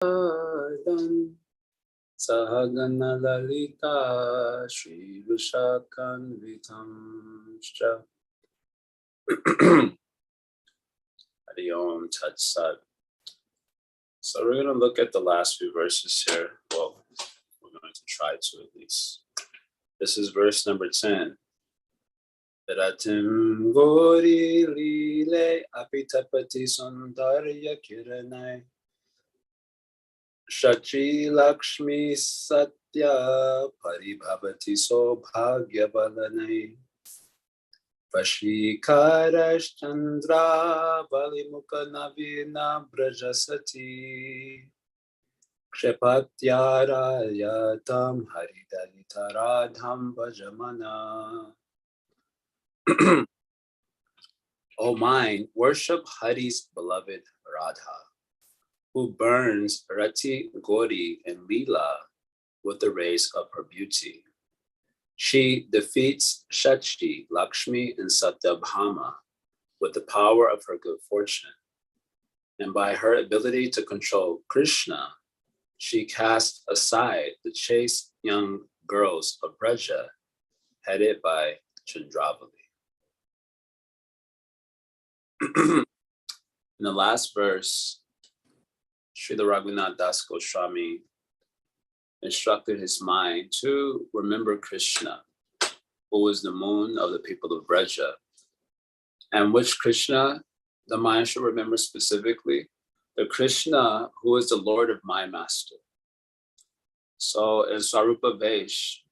Adam Sahagana Lalita Shri Vishakanvitamscha Hari Om Tat Sat. So we're going to look at the last few verses here. Well, we're going to try to at least. This is verse number 10. Ratim Gori Lile Apitapati Sundarya Kiranai Shachi Lakshmi Satya Paribhavati Sobhagya Balanai Vashikarash Chandra Valimukha Navina Brajasati Kshepatyarayatam Haridalitaradham Bhajamana. O mind, worship Hari's beloved Radha, who burns Rati, Gauri, and Leela with the rays of her beauty. She defeats Shachi, Lakshmi, and Satyabhama with the power of her good fortune. And by her ability to control Krishna, she casts aside the chaste young girls of Braja, headed by Chandravali. In the last verse, Srila Raghunath Das Goswami instructed his mind to remember Krishna, who is the moon of the people of Braja. And which Krishna the mind should remember specifically? The Krishna who is the Lord of my master. So in Swarupa Vesh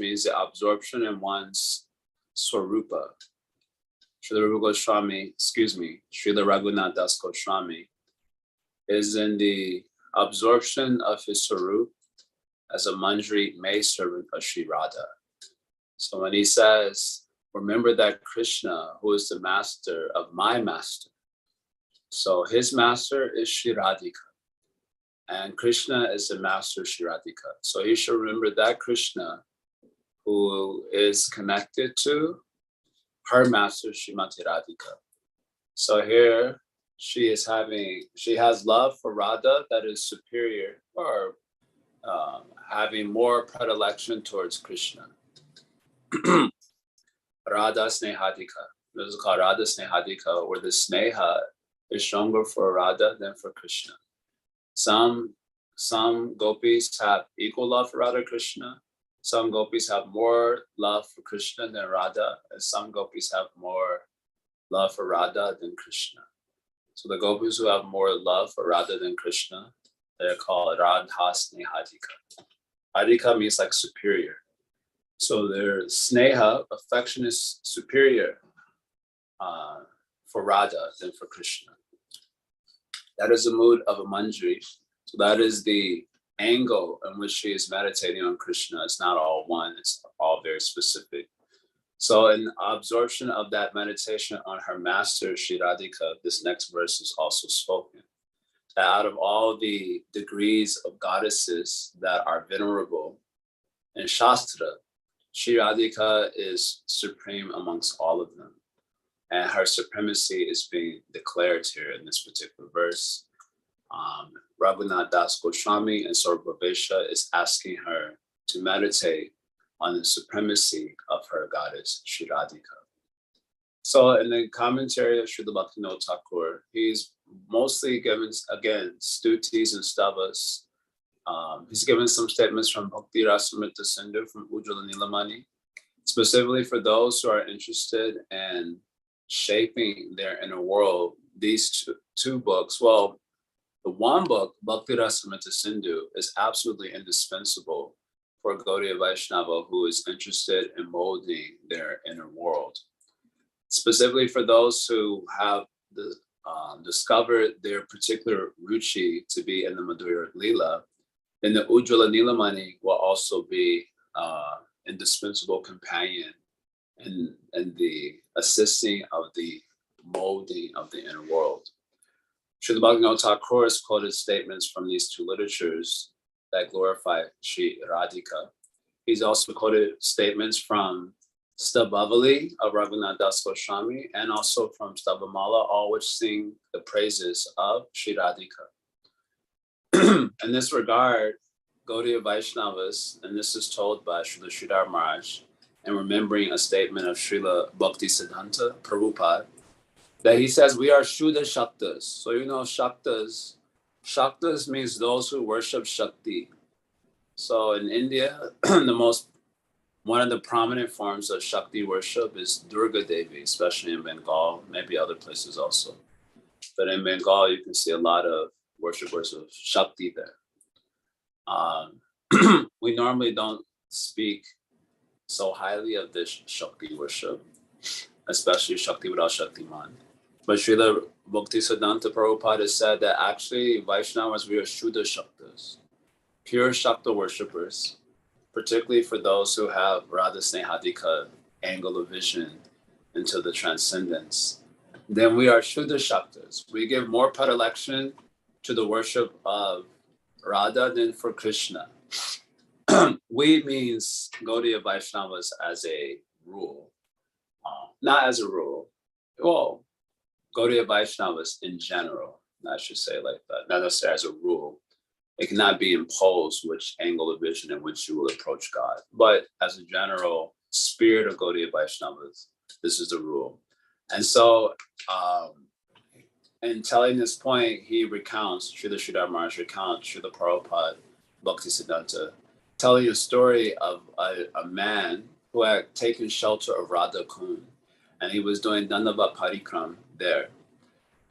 means the absorption in one's Swarupa. Srila Raghunath Das Goswami is in the absorption of his Swarup as a Manjari maidservant of Sri Radha. So when he says, remember that Krishna who is the master of my master. So his master is Sri Radhika. And Krishna is the master of Sri Radhika. So he should remember that Krishna who is connected to her master, Srimati Radhika. So here she has love for Radha that is superior or having more predilection towards Krishna. Radha Snehadika. This is called Radha Snehadika, where the Sneha is stronger for Radha than for Krishna. Some gopis have equal love for Radha Krishna. Some gopis have more love for Krishna than Radha, and some gopis have more love for Radha than Krishna. So the gopis who have more love for Radha than Krishna, they're called Radha Snehadika. Adhika means like superior. So their sneha, affection, is superior for Radha than for Krishna. That is the mood of a Manjari. So that is the angle in which she is meditating on Krishna. It's not all one, it's all very specific. So in absorption of that meditation on her master, Sri Radhika, this next verse is also spoken. That out of all the degrees of goddesses that are venerable in Shastra, Sri Radhika is supreme amongst all of them. And her supremacy is being declared here in this particular verse. Raghunath Das Goswami and Sarvabhesha is asking her to meditate on the supremacy of her goddess, Sri Radhika. So in the commentary of Srila Bhaktivinoda Thakur, he's mostly given, again, stutis and stavas. He's given some statements from Bhakti Rasamrita Sindhu from Ujjvala Nilamani, specifically for those who are interested in shaping their inner world. These two books, well, the one book, Bhakti Rasamrita Sindhu, is absolutely indispensable for a Gaudiya Vaishnava who is interested in molding their inner world. Specifically for those who have discovered their particular ruchi to be in the Madhurya Leela, then the Ujjvala Nilamani will also be indispensable companion in the assisting of the molding of the inner world. Srila Bhaktivinoda Thakur has quoted statements from these two literatures that glorify Sri Radhika. He's also quoted statements from Stabhavali of Raghunath Das Goswami and also from Stabhamala, all which sing the praises of Sri Radhika. In this regard, Gaudiya Vaishnavas, and this is told by Srila Sridhar Maharaj, and remembering a statement of Srila Bhaktisiddhanta Prabhupada, that he says we are Shuddha Shaktas. So you know Shaktas. Shaktas means those who worship Shakti. So in India, one of the prominent forms of Shakti worship is Durga Devi, especially in Bengal, maybe other places also. But in Bengal, you can see a lot of worshipers of Shakti there. We normally don't speak so highly of this Shakti worship, especially Shakti without Shaktiman. But Srila Bhaktisiddhanta Prabhupada said that actually Vaishnavas, we are Shuddha Shaktas, pure Shakta worshippers, particularly for those who have Radha Snehadika angle of vision into the transcendence. Then we are Shuddha Shaktas. We give more predilection to the worship of Radha than for Krishna. We means Gaudiya Vaishnavas as a rule, not as a rule. Well, Gaudiya Vaishnavas in general, I should say like that, not necessarily as a rule. It cannot be imposed which angle of vision in which you will approach God. But as a general spirit of Gaudiya Vaishnavas, this is the rule. And so, in telling this point, he recounts, Srila Sridhar Maharaj recounts, Srila Prabhupada, Bhaktisiddhanta, telling a story of a man who had taken shelter of Radha Kund, and he was doing Dandavat Parikram there.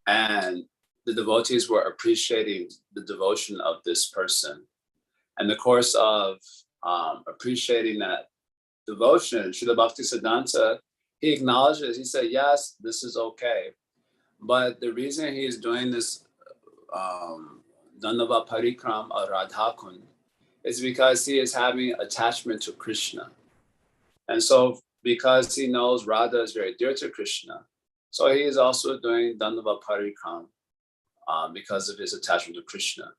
And the devotees were appreciating the devotion of this person. In the course of appreciating that devotion, Srila Bhaktisiddhanta, he acknowledges, he said, yes, this is okay. But the reason he is doing this Dandavat Parikram of Radha Kund is because he is having attachment to Krishna. And so because he knows Radha is very dear to Krishna, so he is also doing Dandavat Parikram because of his attachment to Krishna.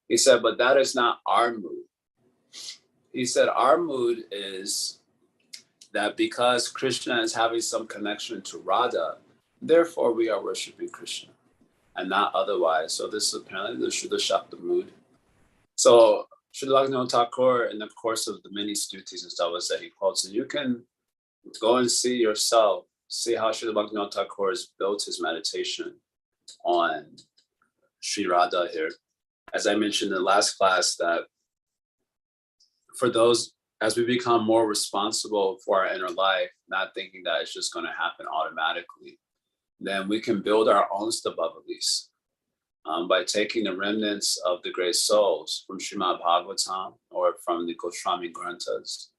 He said, but that is not our mood. He said, our mood is that because Krishna is having some connection to Radha, therefore we are worshiping Krishna and not otherwise. So this is apparently the Shuddha Shakta mood. So Srila Bhaktivinoda Thakur, in the course of the many stutis and stavas that he quotes, and you can go and see yourself, see how Srila Bhaktivinoda Thakur has built his meditation on Sri Radha here. As I mentioned in the last class, that for those, as we become more responsible for our inner life, not thinking that it's just going to happen automatically, then we can build our own stabhavalis by taking the remnants of the great souls from Srimad Bhagavatam or from the Goswami Granthas,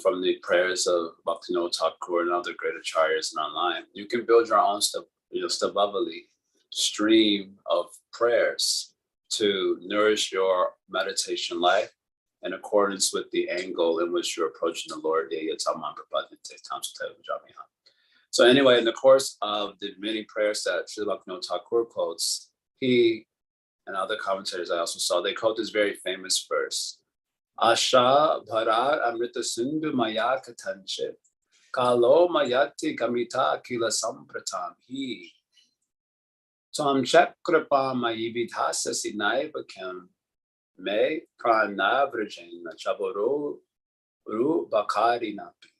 from the prayers of Bhaktivinoda Thakur and other great acharyas and online. You can build your own stabhavali stream of prayers to nourish your meditation life in accordance with the angle in which you're approaching the Lord. So anyway, in the course of the many prayers that Srila Bhaktivinoda Thakur quotes, he and other commentators I also saw, they quote this very famous verse. Asha bharar amrita sindhu maya katanchit kalo mayati kamita kila sampratam hi Tom chakrapa mayi vidhasa sinai bakem me pranavrajena chaboro ru bakari napi.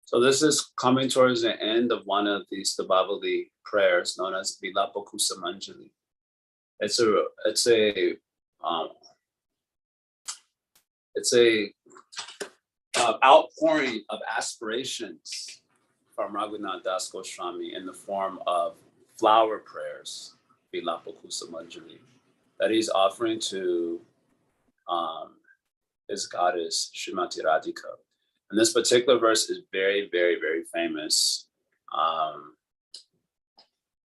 So this is coming towards the end of one of these Stabhavali prayers known as Vilapa Kusamanjali. It's a outpouring of aspirations from Raghunath Das Goswami in the form of flower prayers, Vilapa Kusamanjali, that he's offering to his goddess Srimati Radhika. And this particular verse is very, very, very famous.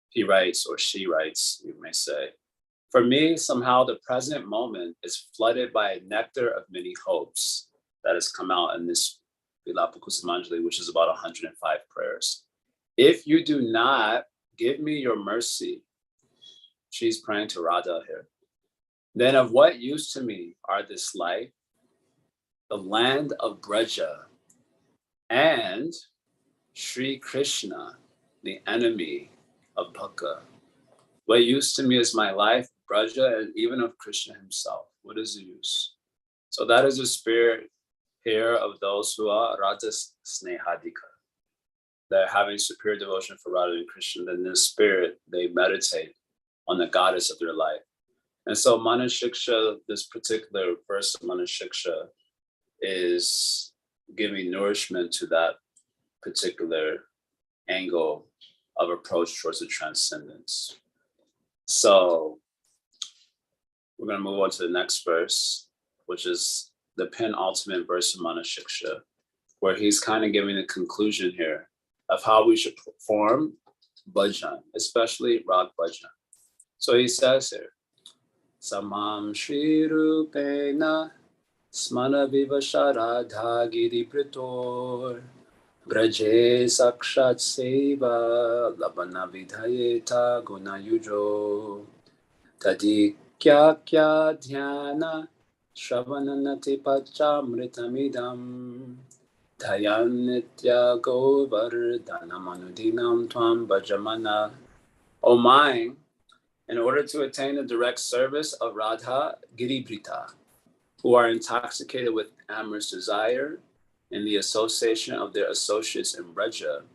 He writes, or she writes, you may say, for me, somehow the present moment is flooded by a nectar of many hopes that has come out in this Vilapa Kusumanjali, which is about 105 prayers. If you do not give me your mercy, she's praying to Radha here, then of what use to me are this life, the land of Braja, and Sri Krishna, the enemy of Bhakta. What use to me is my life, Braja and even of Krishna himself. What is the use? So that is the spirit here of those who are Radha Snehadika. They're having superior devotion for Radha and Krishna. Then in the spirit, they meditate on the goddess of their life. And so Manashiksha, this particular verse of Manashiksha, is giving nourishment to that particular angle of approach towards the transcendence. So we're going to move on to the next verse, which is the penultimate verse of Manashiksha, where he's kind of giving a conclusion here of how we should perform bhajan, especially rag bhajan. So he says here, Samam Shri Rupena Smana Vivasharadha Giri Pritor Braje Sakshat Seva Labana Vidhayeta Guna Yujo Tadi Kya Kya Dhyana Shravananati Pachamritamidam Dhayanitya Govardhanamanudinam Tvam Bhajamana. O mind, in order to attain the direct service of Radha Giribrita, who are intoxicated with amorous desire in the association of their associates in Braja,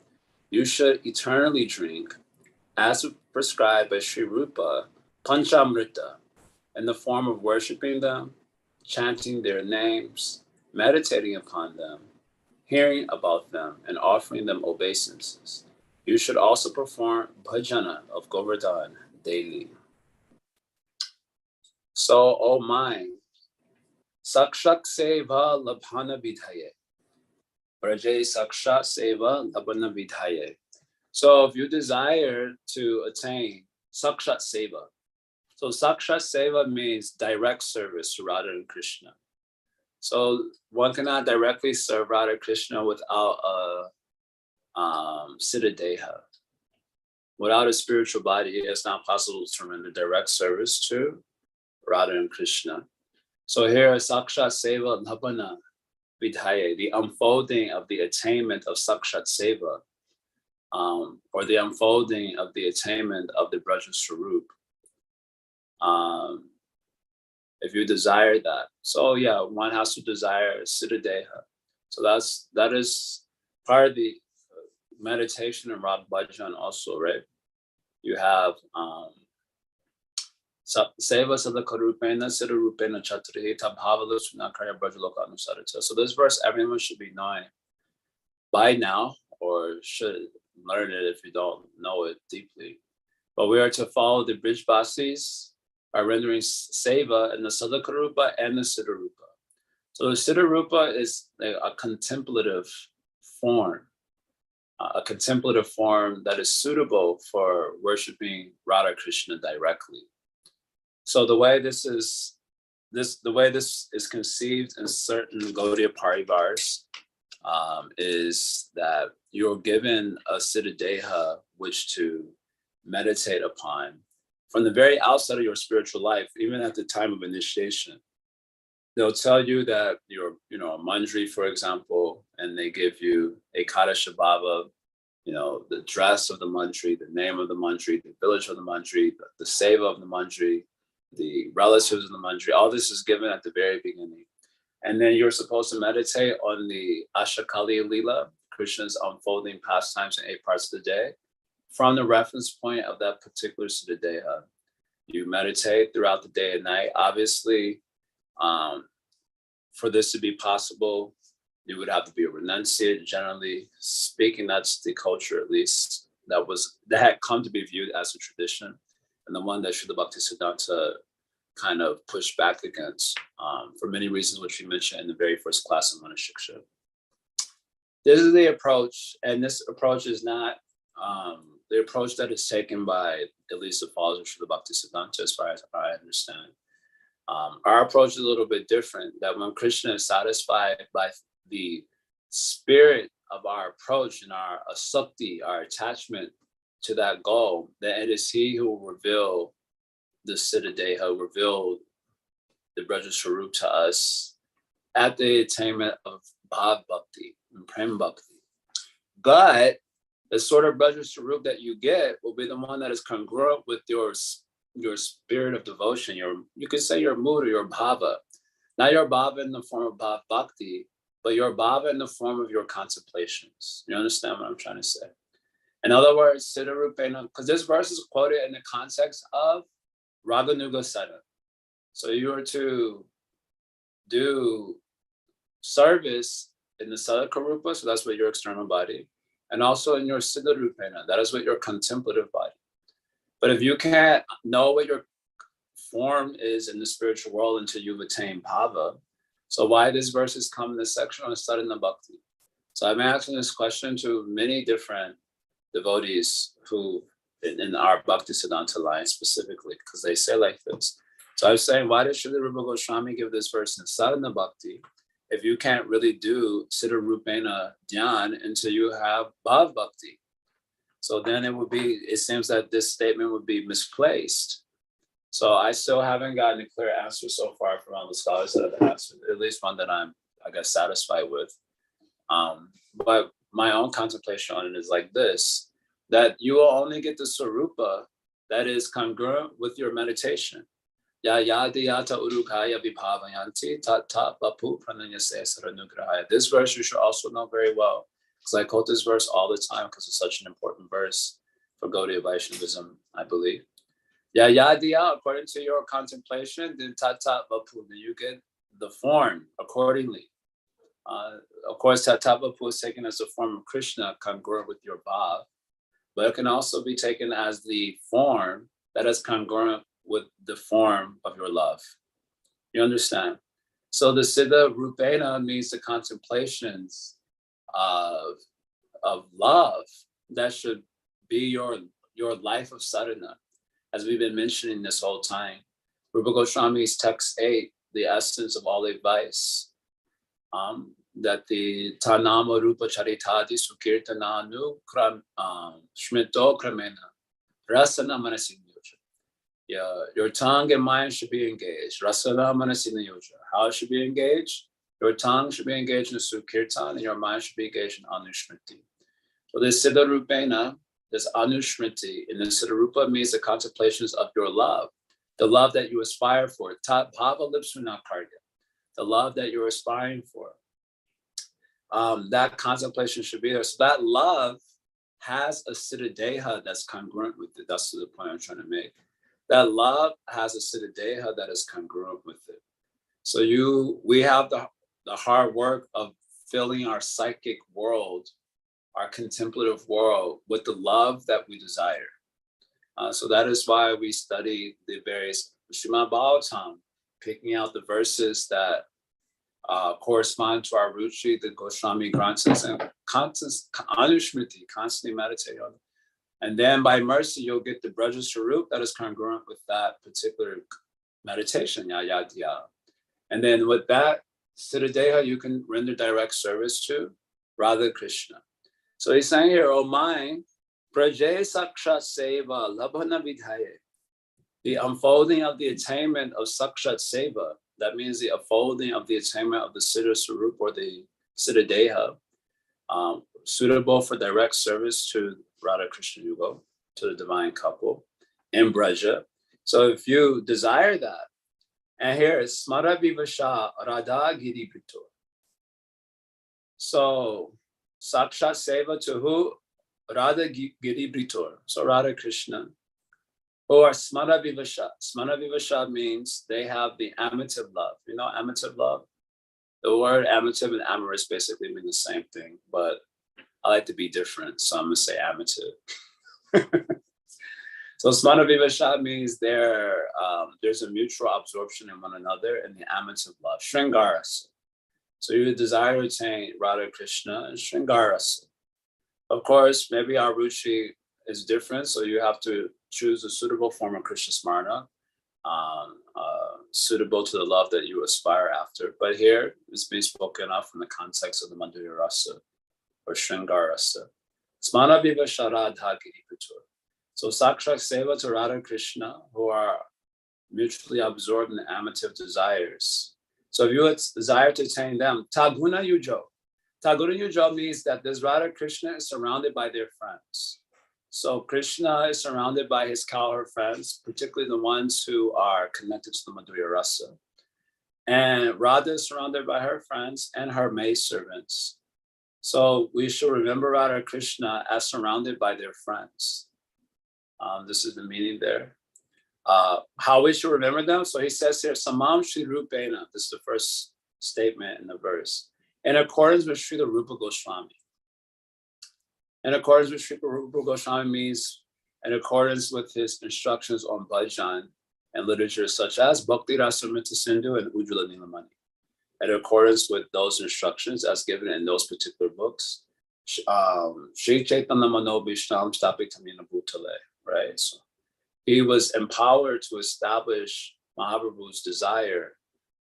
you should eternally drink, as prescribed by Sri Rupa, Panchamrita, in the form of worshiping them, chanting their names, meditating upon them, hearing about them, and offering them obeisances. You should also perform bhajana of Govardhan daily. So, O mind, Sakshak Seva Labhana Vidhaye. Braje Sakshat Seva Labhana Vidhaye. So if you desire to attain Sakshat Seva, so Sakshat Seva means direct service to Radha and Krishna. So one cannot directly serve Radha and Krishna without a Siddha Deha. Without a spiritual body, it's not possible to render direct service to Radha and Krishna. So here is Sakshat Seva Labhana Vidhaye, the unfolding of the attainment of Sakshat Seva, or the unfolding of the attainment of the Braja Swarup. If you desire that. So yeah, one has to desire Siddha Deha. So that is part of the meditation and Rag Bhajan also, right? You have Seva Sadakarupena Siddha Rupena Chaturihita Bhavala Sunakarya Brajaloka Anusarita. So this verse everyone should be knowing by now, or should learn it if you don't know it deeply. But we are to follow the Brijbasis by rendering Seva in the Sadakarupa and the Siddharupa. So the Siddharupa is a contemplative form. A contemplative form that is suitable for worshiping Radha Krishna directly. So the way this is conceived in certain Gaudiya Parivars is that you're given a Siddha Deha which to meditate upon from the very outset of your spiritual life, even at the time of initiation. They'll tell you that you're, a mandri, for example, and they give you a Kadasha Bhava, the dress of the mandri, the name of the mandri, the village of the mandri, the seva of the mandri, the relatives of the mandri. All this is given at the very beginning. And then you're supposed to meditate on the Ashakali Leela, Krishna's unfolding pastimes in 8 parts of the day, from the reference point of that particular Siddha Deha. You meditate throughout the day and night. Obviously, for this to be possible, you would have to be a renunciate. Generally speaking, that's the culture, at least, that had come to be viewed as a tradition, and the one that Srila Bhaktisiddhanta kind of pushed back against for many reasons, which we mentioned in the very first class of Manashiksha. This is the approach, and this approach is not the approach that is taken by at least the followers of Srila Bhaktisiddhanta, as far as I understand. Our approach is a little bit different, that when Krishna is satisfied by the spirit of our approach and our asukti, our attachment to that goal, that it is he who will reveal the Siddha Deha, reveal the Braja Swarup to us at the attainment of Bhav Bhakti and Prem Bhakti. But the sort of Braja Swarup that you get will be the one that is congruent with your your spirit of devotion, you could say your mood or your bhava. Not your bhava in the form of bhav bhakti, but your bhava in the form of your contemplations. You understand what I'm trying to say? In other words, Siddha Rupena, because this verse is quoted in the context of Raganuga Sada. So you are to do service in the Sadhaka Rupa, so that's with your external body, and also in your Siddha Rupena, that is with your contemplative body. But if you can't know what your form is in the spiritual world until you've attained bhava, so why this verses come in this section on Sadhana Bhakti? So I'm asking this question to many different devotees who in our Bhakti Siddhanta line specifically, because they say like this. So I was saying, why did Srila Rupa Goswami give this verse in Sadhana Bhakti if you can't really do Siddha Rupena Dhyan until you have Bhav Bhakti? So then it seems that this statement would be misplaced. So I still haven't gotten a clear answer so far from all the scholars that have answered, at least one that I'm, I guess, satisfied with. But my own contemplation on it is like this, that you will only get the Sarupa that is congruent with your meditation. This verse you should also know very well, because I quote this verse all the time because it's such an important verse for Gaudiya Vaishnavism, I believe. According to your contemplation, then tata vapu, then you get the form accordingly. Of course, tata vapu is taken as the form of Krishna, congruent with your bhav, but it can also be taken as the form that is congruent with the form of your love. You understand? So the Siddha Rupena means the contemplations of love that should be your life of sadhana, as we've been mentioning this whole time. Rupa Goswami's text 8, the essence of all advice, that the Tanama Rupa Charitadi Sukirtananu Shmito Kramena Rasana Manasini. Your tongue and mind should be engaged. Rasana Manasina Yoja. How it should be engaged? Your tongue should be engaged in Sukirtan and your mind should be engaged in Anushmriti. So this Siddha Rupena, this Anushmriti in the Siddha Rupa means the contemplations of your love, the love that you aspire for. Tat Bhava Lipsuna Karya, the love that you're aspiring for. That contemplation should be there. So that love has a Siddha Deha that's congruent with it. That's the point I'm trying to make. That love has a Siddha Deha that is congruent with it. So we have the hard work of filling our psychic world, our contemplative world, with the love that we desire. So that is why we study the various Srimad Bhagavatam, picking out the verses that correspond to our Ruchi, the Goswami Granthas, and Anushmriti, constantly meditate on it. And then by mercy, you'll get the Braja Swarup that is congruent with that particular meditation, Yaya. And then with that Siddha Deha, you can render direct service to Radha Krishna. So he's saying here, oh mind, Praje Sakshat Seva Labhana Vidhaye. The unfolding of the attainment of Sakshat Seva, that means the unfolding of the attainment of the Siddha Swarup or the Siddha Deha, suitable for direct service to Radha Krishna Yugo, to the divine couple in Braja. So if you desire that, and here is Smara Vivasha Radha Giri Pritur. So Sakshat Seva to who? Radha Giri Pritur. So Radha Krishna, who are Smara Vivasha. Smara Vivasha means they have the amative love. You know amative love? The word amative and amorous basically mean the same thing, but I like to be different, so I'm going to say amative. So Smana Vivasha means there's a mutual absorption in one another in the amative love, Shringarasa. So you desire to attain Radha Krishna and Shringarasa. Of course, maybe our Ruchi is different, so you have to choose a suitable form of Krishna Smarna, suitable to the love that you aspire after. But here, it's being spoken of from the context of the Madhurya Rasa, or Shringarasa. Smana Vivasha Radha Giri Pritur. So Sakshat Seva to Radha Krishna, who are mutually absorbed in amative desires. So if you desire to attain them, Taguna Yujo. Taguna Yujo means that this Radha Krishna is surrounded by their friends. So Krishna is surrounded by his cowherd friends, particularly the ones who are connected to the Madhurya Rasa. And Radha is surrounded by her friends and her maidservants. So we should remember Radha Krishna as surrounded by their friends. This is the meaning there. How we should remember them. So he says here, Samam Shri Rupena. This is the first statement in the verse. In accordance with Srila Rupa Goswami. In accordance with Srila Rupa Goswami means in accordance with his instructions on bhajan and literature such as Bhakti Rasamrita Sindhu and Ujjvala Nilamani. In accordance with those instructions as given in those particular books, Sri Chaitanya Mano Vishram Stapitamina Bhutale, right? So he was empowered to establish Mahaprabhu's desire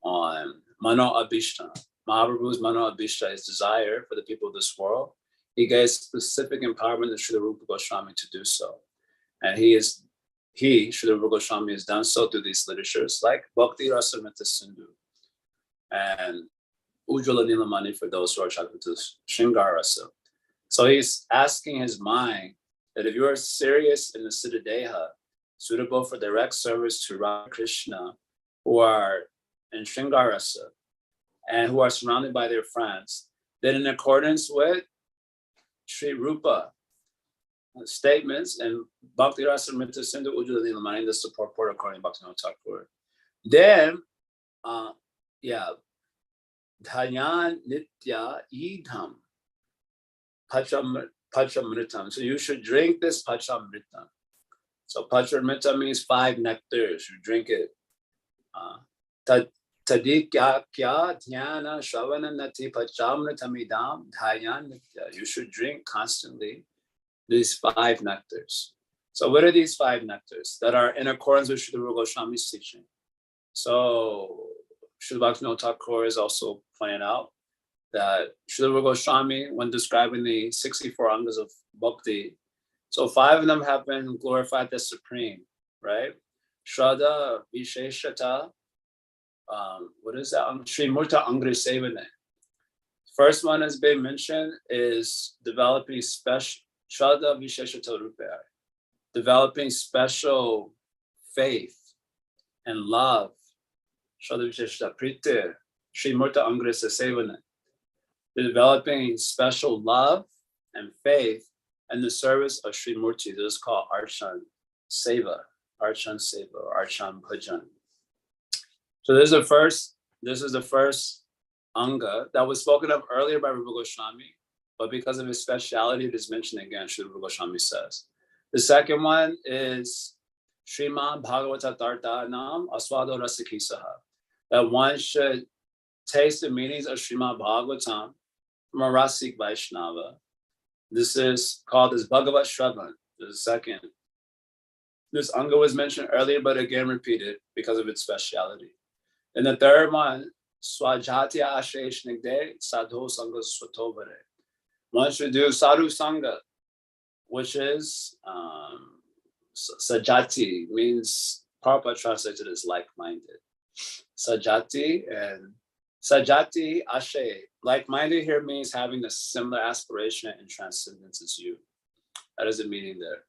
on Mano Abhishta. Mahaprabhu's Mano Abhishta, his desire for the people of this world. He gave specific empowerment to Srila Rupa Goswami to do so. And Srila Rupa Goswami has done so through these literatures like Bhakti Rasamrita Sindhu and Ujjvala Nilamani for those who are attracted to Shringarasa. So he's asking his mind that if you are serious in the Siddha Deha, suitable for direct service to Radha Krishna, who are in Shringarasa and who are surrounded by their friends, then in accordance with Sri Rupa statements and Bhakti Rasamrita Sindhu Ujjvala Nilamani, this is the purport according to Bhaktivinoda Thakur. Then, Dhayan Nitya Idham Pachamritam. So you should drink this Pachamritam. So Pachamritam means 5 nectars. You drink it. Tadikya Dhyana Shravana Nati Pachamritamidam Dhayan Nitya. You should drink constantly these 5 nectars. So what are these 5 nectars that are in accordance with Srila Rupa Goswami's teaching? So Srila Bhaktivinoda Thakur is also pointing out that Srila Rupa Goswami, when describing the 64 angas of bhakti, so 5 of them have been glorified as supreme, right? Shraddha, Visheshata, what is that? Sri Murta Angri Sevane. First one has been mentioned is developing special Shraddha Visheshata Rupa, developing special faith and love. Shraddha Visheshata Priti, Sri Murta Angri Sevane. Developing special love and faith in the service of Sri Murti. This is called Archan Seva, or Archan Bhajan. So this is the first anga that was spoken of earlier by Rupa Goswami, but because of his speciality, it is mentioned again, Sri Rupa Goswami says. The second one is Srimad Bhagavatam Tartanam Aswado Rasikisaha, that one should taste the meanings of Srimad Bhagavatam from a Rasik Vaishnava. This is called as Bhagavat Shravan. The second. This anga was mentioned earlier, but again repeated because of its speciality. And the third one, Swajatya Ashesh Nigde Sadhu Sangha Swatovare. One should do Sadhu Sangha, which is Sajati, means Prabhupada translated as like-minded. Sajati and Sajati Ashe. Like-minded here means having a similar aspiration and transcendence as you. That is the meaning there.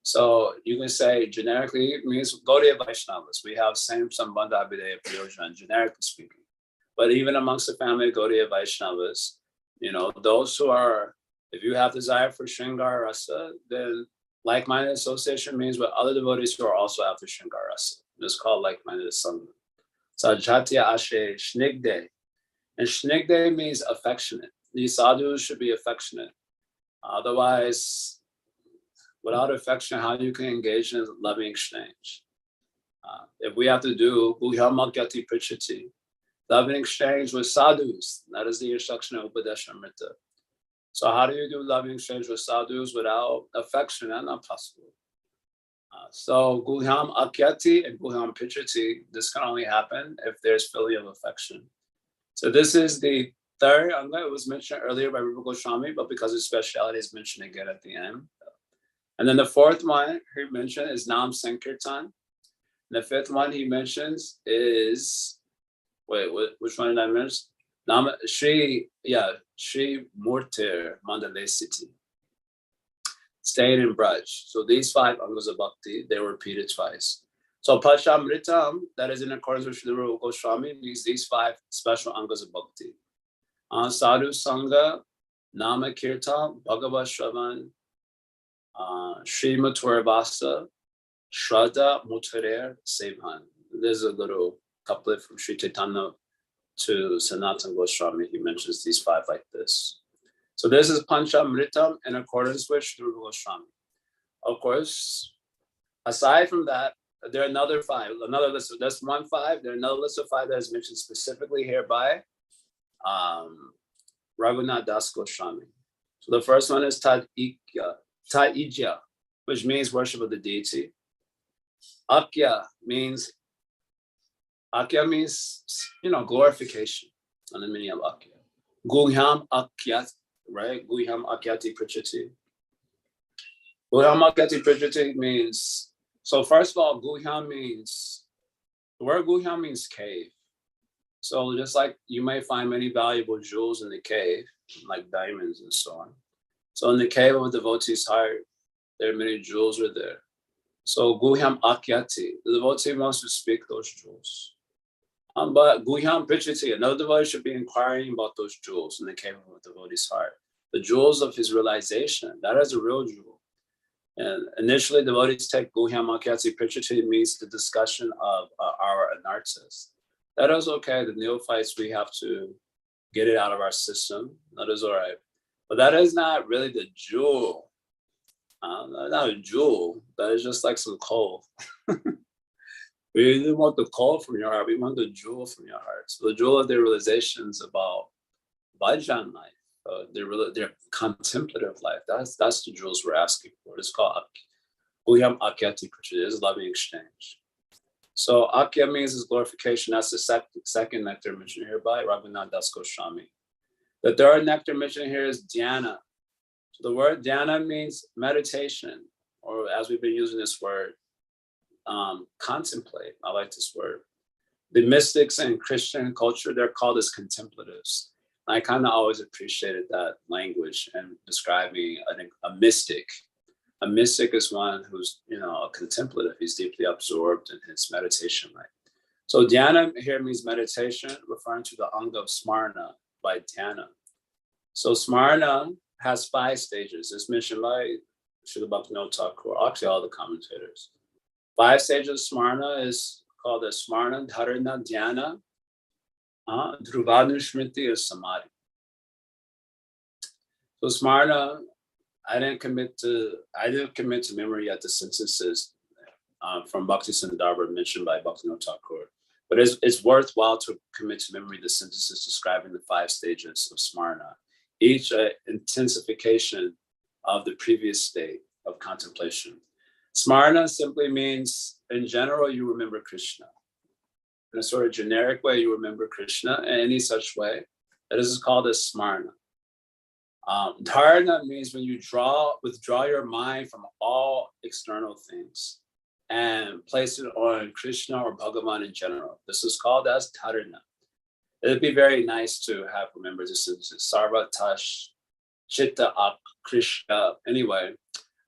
So you can say generically it means Gaudiya Vaishnavas. We have same Sambandha Abhideya Prayojana, generically speaking. But even amongst the family of Gaudiya Vaishnavas, those who are, if you have desire for Shringar Rasa, then like-minded association means with other devotees who are also after Shringar Rasa. It's called like-minded Sangha. Sajatya Ashe Snigde. And Snigde means affectionate. These sadhus should be affectionate. Otherwise, without affection, how you can engage in loving exchange? If we have to do Guhyamakyati Prichati, loving exchange with sadhus, that is the instruction of Upadeshamrita. So how do you do loving exchange with sadhus without affection? That's not possible. So Guhyam Akyati and Guhyam Pichati, this can only happen if there's filial affection. So this is the third anga. It was mentioned earlier by Rupa Goswami, but because its speciality is mentioned again at the end. And then the fourth one he mentioned is Nam Sankirtan. And the fifth one he mentions is, which one did I mention? Sri Murtir Mandalay City. staying in Braj. So these 5 angas of bhakti, they were repeated twice. So Pachamritam, that is in accordance with Srila Rupa Goswami, means these 5 special angas of bhakti. Sadhu Sangha, Nama Kirtan, Bhagavad Shravan, Srimad Vasa, Shraddha Mutarer Sevan. There's a little couplet from Sri Chaitanya to Sanatana Goswami. He mentions these 5 like this. So this is Panchamritam in accordance with Sri Rupa Goswami. Of course, aside from that, there are another 5, another list. So that's 1 5. There are another list of 5 that is mentioned specifically here by Raghunath Das Goswami. So the first one is Taijya, which means worship of the deity. Akya means, glorification, and the meaning of Akya. Guhyam Akyat, right? Guhyam Akyati Prichati. Guhyam Akyati Prichati means, so first of all, Guhyam means, the word Guhyam means cave. So just like you may find many valuable jewels in the cave, like diamonds and so on. So in the cave of a devotee's heart, there are many jewels are there. So Guhyam Akyati, the devotee wants to speak those jewels. But Guhyam Prichati, another devotee should be inquiring about those jewels in the cave of a devotee's heart. The jewels of his realization, that is a real jewel. And initially, devotees take Guhyam Akyati Prichati means the discussion of our anarthas. That is okay. The neophytes, we have to get it out of our system. That is all right. But that is not really the jewel. Not a jewel. That is just like some coal. We didn't want the coal from your heart. We want the jewel from your heart. So the jewel of their realizations about Vajan life, their contemplative life. That's the jewels we're asking for. It's called Guhyam Akyati Prichati. It's loving exchange. So Akya means is glorification. That's the second nectar mentioned here by Raghunath Das Goswami. The third nectar mentioned here is dhyana. So the word dhyana means meditation, or as we've been using this word, contemplate. I like this word. The mystics in Christian culture, they're called as contemplatives. I kind of always appreciated that language and describing a mystic. A mystic is one who's, a contemplative. He's deeply absorbed in his meditation life. So dhyana here means meditation, referring to the anga of smarna by dhyana. So smarna has 5 stages. It's mentioned by Srila Bhaktivinoda Thakur, actually all the commentators. 5 stages of smarna is called the smarna, dharana, dhyana, dhruvanushmriti, or samadhi. So smarna, I didn't commit to memory yet the sentences from Bhakti Sandarbha mentioned by Bhaktivinoda Thakur. But it's worthwhile to commit to memory the sentences describing the 5 stages of smarna, each intensification of the previous state of contemplation. Smarna simply means, in general, you remember Krishna. In a sort of generic way, you remember Krishna in any such way. That is called as smarna. Dharana means when you withdraw your mind from all external things and place it on Krishna or Bhagavan in general. This is called as dharana. It'd be very nice to have remembered this sentences. Sarva tash chitta ak Krishna. Anyway,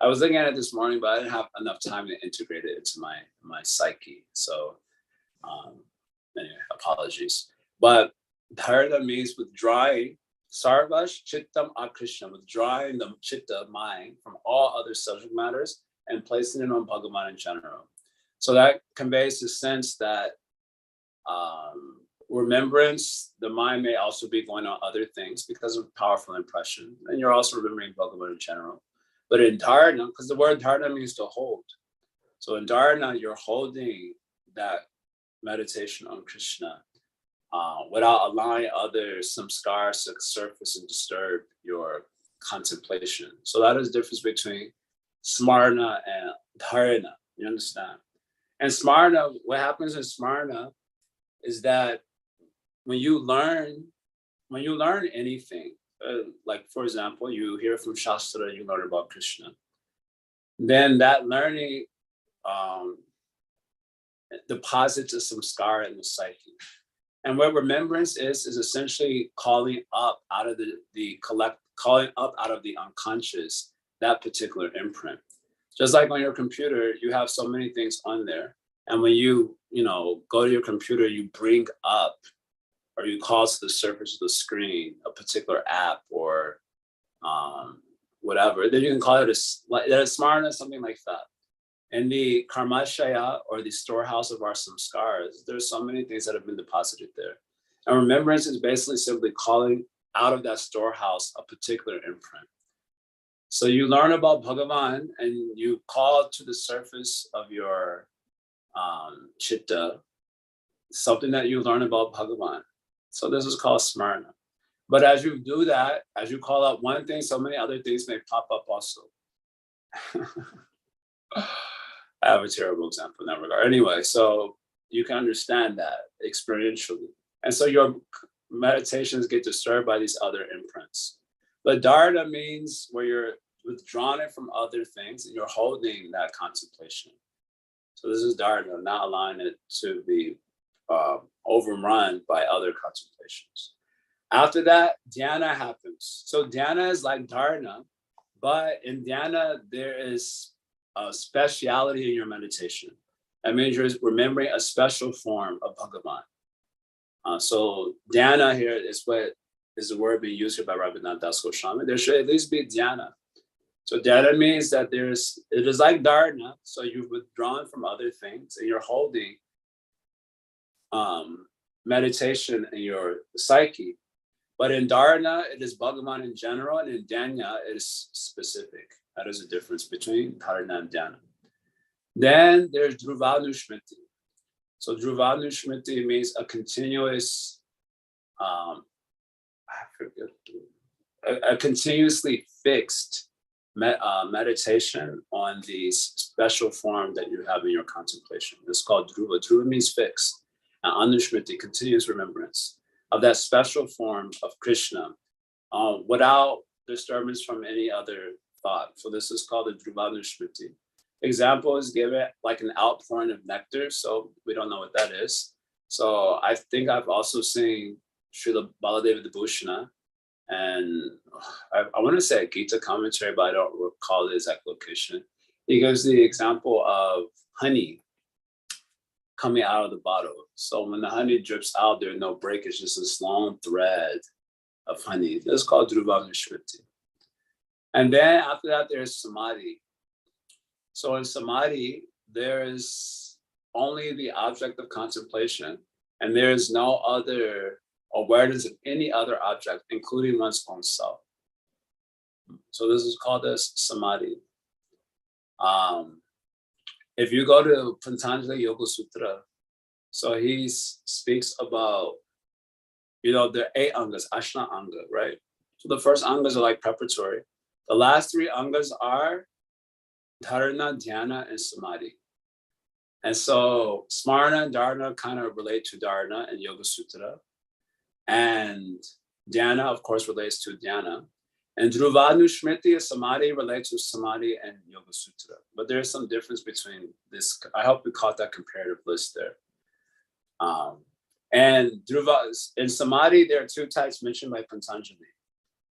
I was looking at it this morning, but I didn't have enough time to integrate it into my psyche. So anyway, apologies. But dharana means withdrawing. Sarvash chittam akrishna, withdrawing the chitta mind from all other subject matters and placing it on Bhagavan in general. So that conveys the sense that remembrance, the mind may also be going on other things because of powerful impression, and you're also remembering Bhagavan in general. But in dharana, because the word dharana means to hold. So in dharana, you're holding that meditation on Krishna. Without allowing other samskars to surface and disturb your contemplation. So that is the difference between smarna and dharana. You understand? And smarna, what happens in smarna is that when you learn anything, like for example, you hear from Shastra, you learn about Krishna, then that learning deposits a samskara in the psyche. And what remembrance is essentially calling up out of the unconscious that particular imprint. Just like on your computer, you have so many things on there. And when you go to your computer, you bring up or you call to the surface of the screen a particular app or whatever, then you can call it a smarna, something like that. In the karmashaya, or the storehouse of our samskaras, there's so many things that have been deposited there. And remembrance is basically simply calling out of that storehouse a particular imprint. So you learn about Bhagavan and you call to the surface of your chitta something that you learn about Bhagavan. So this is called smarna. But as you do that, as you call out one thing, so many other things may pop up also. I have a terrible example in that regard. Anyway, so you can understand that experientially. And so your meditations get disturbed by these other imprints. But dharana means where you're withdrawn it from other things and you're holding that contemplation. So this is dharana, not allowing it to be overrun by other contemplations. After that, dhyana happens. So dhyana is like dharana, but in dhyana, there is a speciality in your meditation. That means you're remembering a special form of Bhagavan. So dhyana here is what is the word being used here by Rabindranath Das Goswami. There should at least be dhyana. So dhyana means that it is like dharana. So you've withdrawn from other things and you're holding meditation in your psyche. But in dharana, it is Bhagavan in general, and in dhyana, it is specific. That is the difference between dharana and dhyana. Then there's dhruvanushmriti. So dhruvanushmriti means a continuous, a continuously fixed meditation on the special form that you have in your contemplation. It's called dhruva. Dhruva means fixed. And anushmriti, continuous remembrance of that special form of Krishna without disturbance from any other thought. So this is called the dhruvanushmriti. Example is given like an outpouring of nectar. So we don't know what that is. So I think I've also seen Srila Baladeva Vibhushana, and I want to say a Gita commentary, but I don't recall the exact location. He gives the example of honey coming out of the bottle. So when the honey drips out, there's no break. It's just this long thread of honey. This is called dhruvanushmriti. And then after that, there's samadhi. So in samadhi, there is only the object of contemplation, and there is no other awareness of any other object, including one's own self. So this is called as samadhi. If you go to Patanjali Yoga Sutra, so he speaks about, there are 8 angas, ashna anga, right? So the first angas are like preparatory. The last 3 angas are dharana, dhyana, and samadhi. And so smarna and dharana kind of relate to dharana and Yoga Sutra. And dhyana, of course, relates to dhyana. And dhruvanushmriti and samadhi relates to samadhi and Yoga Sutra. But there's some difference between this. I hope we caught that comparative list there. And dhruva, in samadhi, there are 2 types mentioned by Patanjali.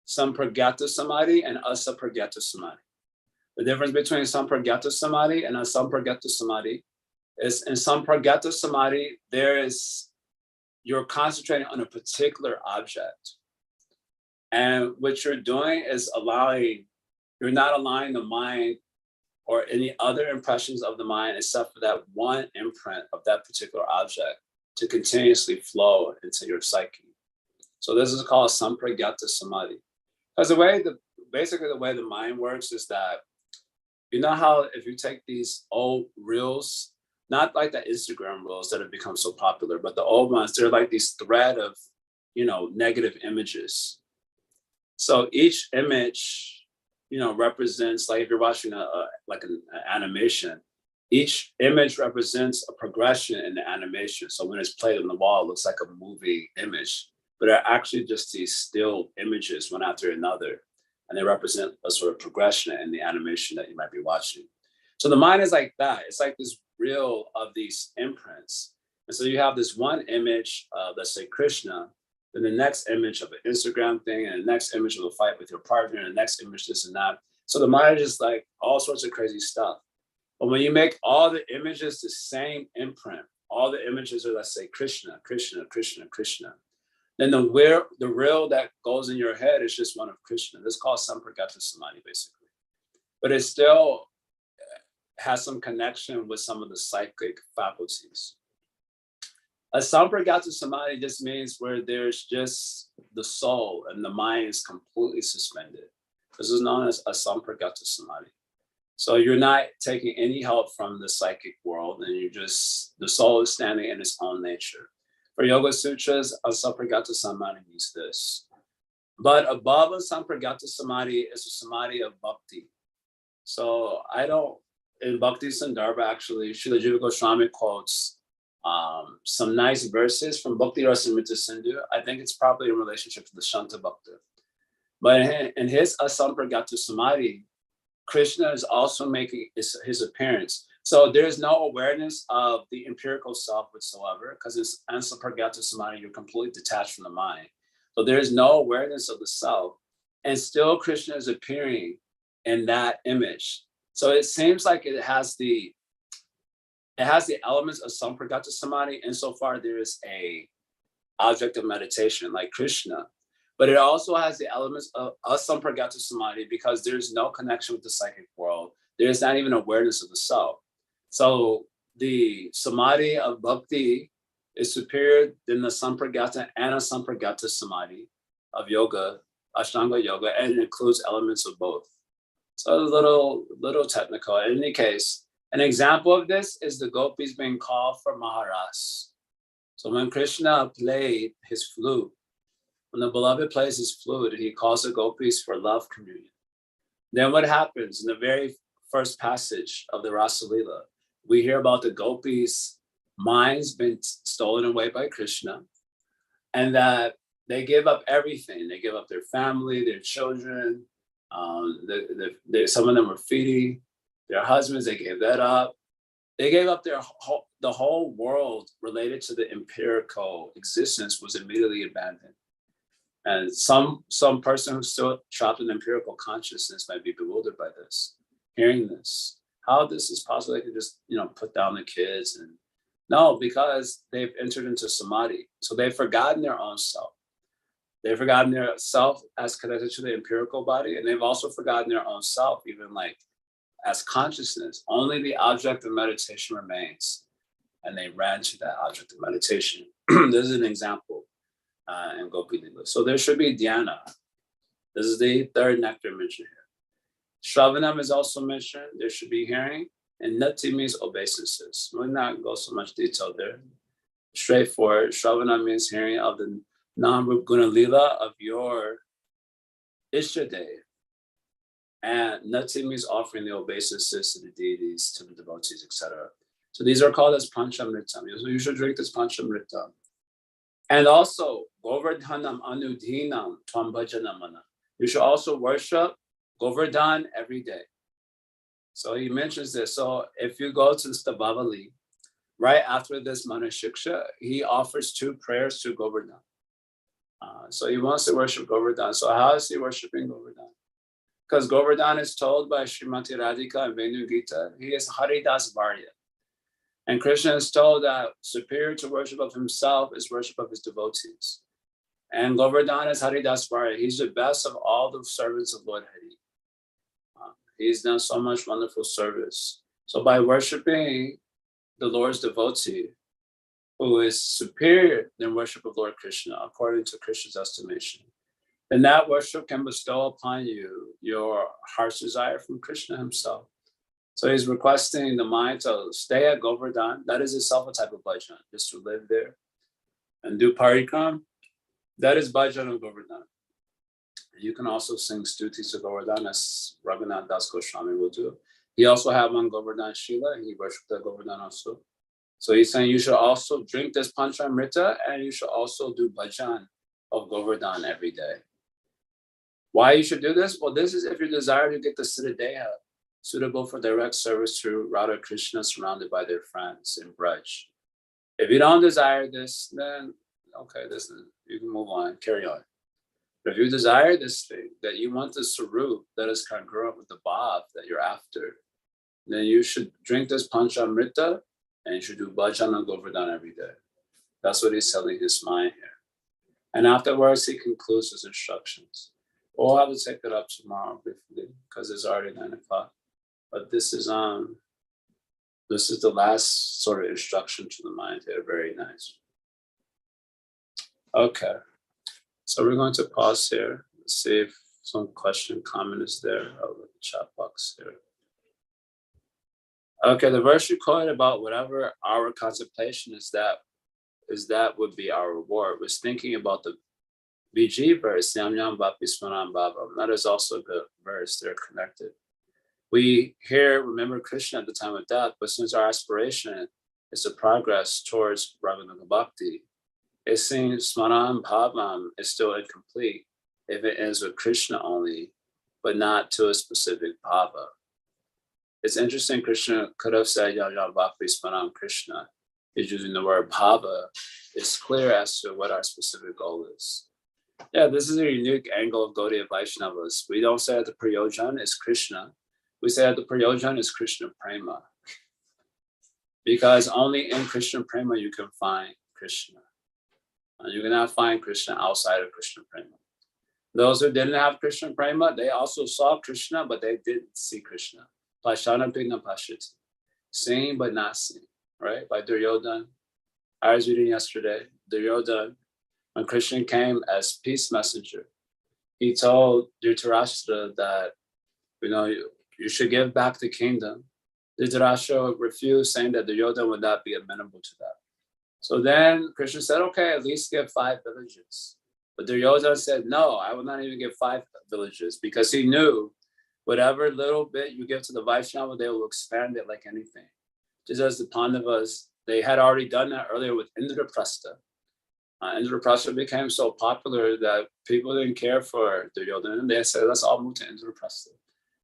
Sampragyata samadhi and asapragyata samadhi. The difference between sampragyata samadhi and asampragyata samadhi is in sampragyata samadhi, you're concentrating on a particular object. And what you're doing is you're not allowing the mind or any other impressions of the mind except for that one imprint of that particular object to continuously flow into your psyche. So this is called sampragyata samadhi. Because basically the way the mind works is that, you know how if you take these old reels, not like the Instagram reels that have become so popular, but the old ones, they're like these thread of, negative images. So each image, represents, like if you're watching an animation, each image represents a progression in the animation. So when it's played on the wall, it looks like a movie image, but they're actually just these still images one after another. And they represent a sort of progression in the animation that you might be watching. So the mind is like that. It's like this reel of these imprints. And so you have this one image of, let's say, Krishna, then the next image of an Instagram thing, and the next image of a fight with your partner, and the next image this and that. So the mind is like all sorts of crazy stuff. But when you make all the images the same imprint, all the images are, let's say, Krishna, Krishna, Krishna, Krishna, then the real that goes in your head is just one of Krishna. This is called Sampragata Samadhi, basically. But it still has some connection with some of the psychic faculties. A Sampragata Samadhi just means where there's just the soul and the mind is completely suspended. This is known as a Sampragata Samadhi. So you're not taking any help from the psychic world, and the soul is standing in its own nature. For Yoga Sutras, a Sampragata Samadhi means this. But above a Sampragata Samadhi is a Samadhi of Bhakti. So in Bhakti Sandarbha, actually, Srila Jiva Goswami quotes some nice verses from Bhakti Rasamrita Sindhu. I think it's probably in relationship to the Shanta Bhakta. But in his Asampragata Samadhi, Krishna is also making his appearance. So there's no awareness of the empirical self whatsoever, because it's Asampragata Samadhi, you're completely detached from the mind. So there's no awareness of the self, and still Krishna is appearing in that image. So it seems like it has the elements of Sampragata Samadhi, insofar there is a object of meditation like Krishna. But it also has the elements of Asampragata Samadhi, because there's no connection with the psychic world. There's not even awareness of the self. So the Samadhi of Bhakti is superior than the Sampragata and Asampragata Samadhi of yoga, Ashtanga yoga, and it includes elements of both. So a little technical. In any case, an example of this is the gopis being called for Maharas. So when Krishna played his flute, when the beloved plays his flute, he calls the gopis for love communion. Then what happens in the very first passage of the Rasa Leela? We hear about the gopis' minds being stolen away by Krishna, and that they give up everything. They give up their family, their children. Some of them were feeding their husbands. They gave that up. They gave up the whole world related to the empirical existence was immediately abandoned. And some person who's still trapped in empirical consciousness might be bewildered by this, hearing this. How this is possible? They can just, put down the kids. And no, because they've entered into samadhi. So they've forgotten their own self. They've forgotten their self as connected to the empirical body. And they've also forgotten their own self, even like as consciousness. Only the object of meditation remains. And they ran to that object of meditation. This is an example. And Gopi Lila. So there should be dhyana. This is the third nectar mentioned here. Shravanam is also mentioned. There should be hearing. And nati means obeisances. We'll not go so much detail there. Straightforward. Shravanam means hearing of the Nam-Rup Guna Lila of your Ishtadev. And nati means offering the obeisances to the deities, to the devotees, etc. So these are called as Panchamritam. So you should drink this Panchamritam. And also, Govardhanam Anudhinam Tvam Bhajanamana. You should also worship Govardhan every day. So he mentions this. So if you go to the Stavavali, right after this Manashiksha, he offers 2 prayers to Govardhan. So he wants to worship Govardhan. So how is he worshiping Govardhan? Because Govardhan is told by Srimati Radhika and Venu Gita, he is Haridas Varya. And Krishna is told that superior to worship of himself is worship of his devotees. And Govardhan is Haridas Varya. He's the best of all the servants of Lord Hari. He's done so much wonderful service. So by worshiping the Lord's devotee, who is superior than worship of Lord Krishna, according to Krishna's estimation, then that worship can bestow upon you your heart's desire from Krishna himself. So he's requesting the mind to stay at Govardhan. That is itself a type of bhajan, just to live there and do parikram. That is bhajan of Govardhan. You can also sing stutis to Govardhan, as Raghunath Das Goswami will do. He also had one Govardhan Shila. He worshipped the Govardhan also. So he's saying you should also drink this Panchamrita, and you should also do bhajan of Govardhan every day. Why you should do this? Well, this is if you desire to get the Siddhadeha, suitable for direct service to Radha Krishna surrounded by their friends in Braj. If you don't desire this, then okay, you can move on, carry on. If you desire this thing, that you want the sarup that is congruent with the bhav that you're after, then you should drink this panchamrita and you should do bhajana govardhan every day. That's what he's telling his mind here. And afterwards, he concludes his instructions. We'll have to take it up tomorrow briefly because it's already 9 o'clock. But this is the last sort of instruction to the mind here. Very nice. Okay. So we're going to pause here. Let's see if some question, comment is there. I'll look at the chat box here. Okay, the verse you quoted about whatever our contemplation is, that would be our reward. Was thinking about the VG verse, Yam Yam Vapi Smanam Baba. That is also a good verse. They're connected. We here remember Krishna at the time of death, but since our aspiration is to progress towards Raghunaga Bhakti, it seems Smanam Bhavam is still incomplete if it ends with Krishna only, but not to a specific bhava. It's interesting, Krishna could have said Yam Yam Vapi Smanam Krishna. He's using the word bhava. It's clear as to what our specific goal is. Yeah, this is a unique angle of Gaudiya Vaishnavas. We don't say that the Prayojan is Krishna. We say that the Prayojan is Krishna Prema. Because only in Krishna Prema you can find Krishna. You cannot find Krishna outside of Krishna Prema. Those who didn't have Krishna Prema, they also saw Krishna, but they didn't see Krishna. Pashana Pigna Pashiti. Seeing but not seeing. Right, by Duryodhana. I was reading yesterday, Duryodhana, when Krishna came as peace messenger, he told Dhritarashtra that, you should give back the kingdom. Dhritarashtra refused, saying that Duryodhana would not be amenable to that. So then Krishna said, okay, at least give 5 villages. But Duryodhana said, no, I will not even give 5 villages, because he knew whatever little bit you give to the Vaishnava, they will expand it like anything. Just as the Pandavas, they had already done that earlier with Indraprastha. Indraprastha became so popular that people didn't care for Duryodhana, and they said, let's all move to Indraprastha.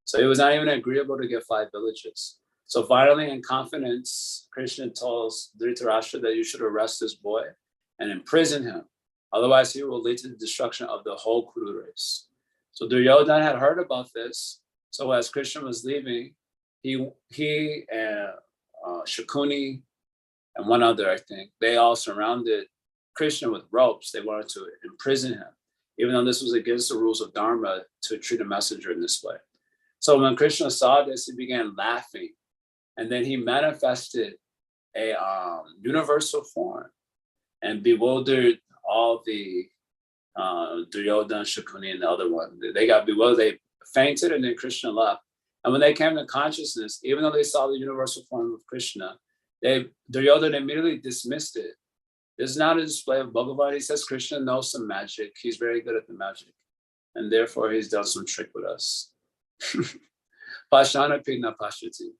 So it was not even agreeable to get 5 villages. So finally, in confidence, Krishna tells Dhritarashtra that you should arrest this boy and imprison him. Otherwise, he will lead to the destruction of the whole Kuru race. So Duryodhana had heard about this. So as Krishna was leaving, he and Shakuni and one other, I think, they all surrounded Krishna with ropes. They wanted to imprison him, even though this was against the rules of Dharma to treat a messenger in this way. So when Krishna saw this, he began laughing. And then he manifested a universal form and bewildered all the Duryodhana, Shakuni, and the other one. They got bewildered, they fainted, and then Krishna left. And when they came to consciousness, even though they saw the universal form of Krishna, Duryodhana immediately dismissed it. This is not a display of Bhagavan. He says Krishna knows some magic. He's very good at the magic. And therefore, he's done some trick with us. Pashana Pigna Pashati.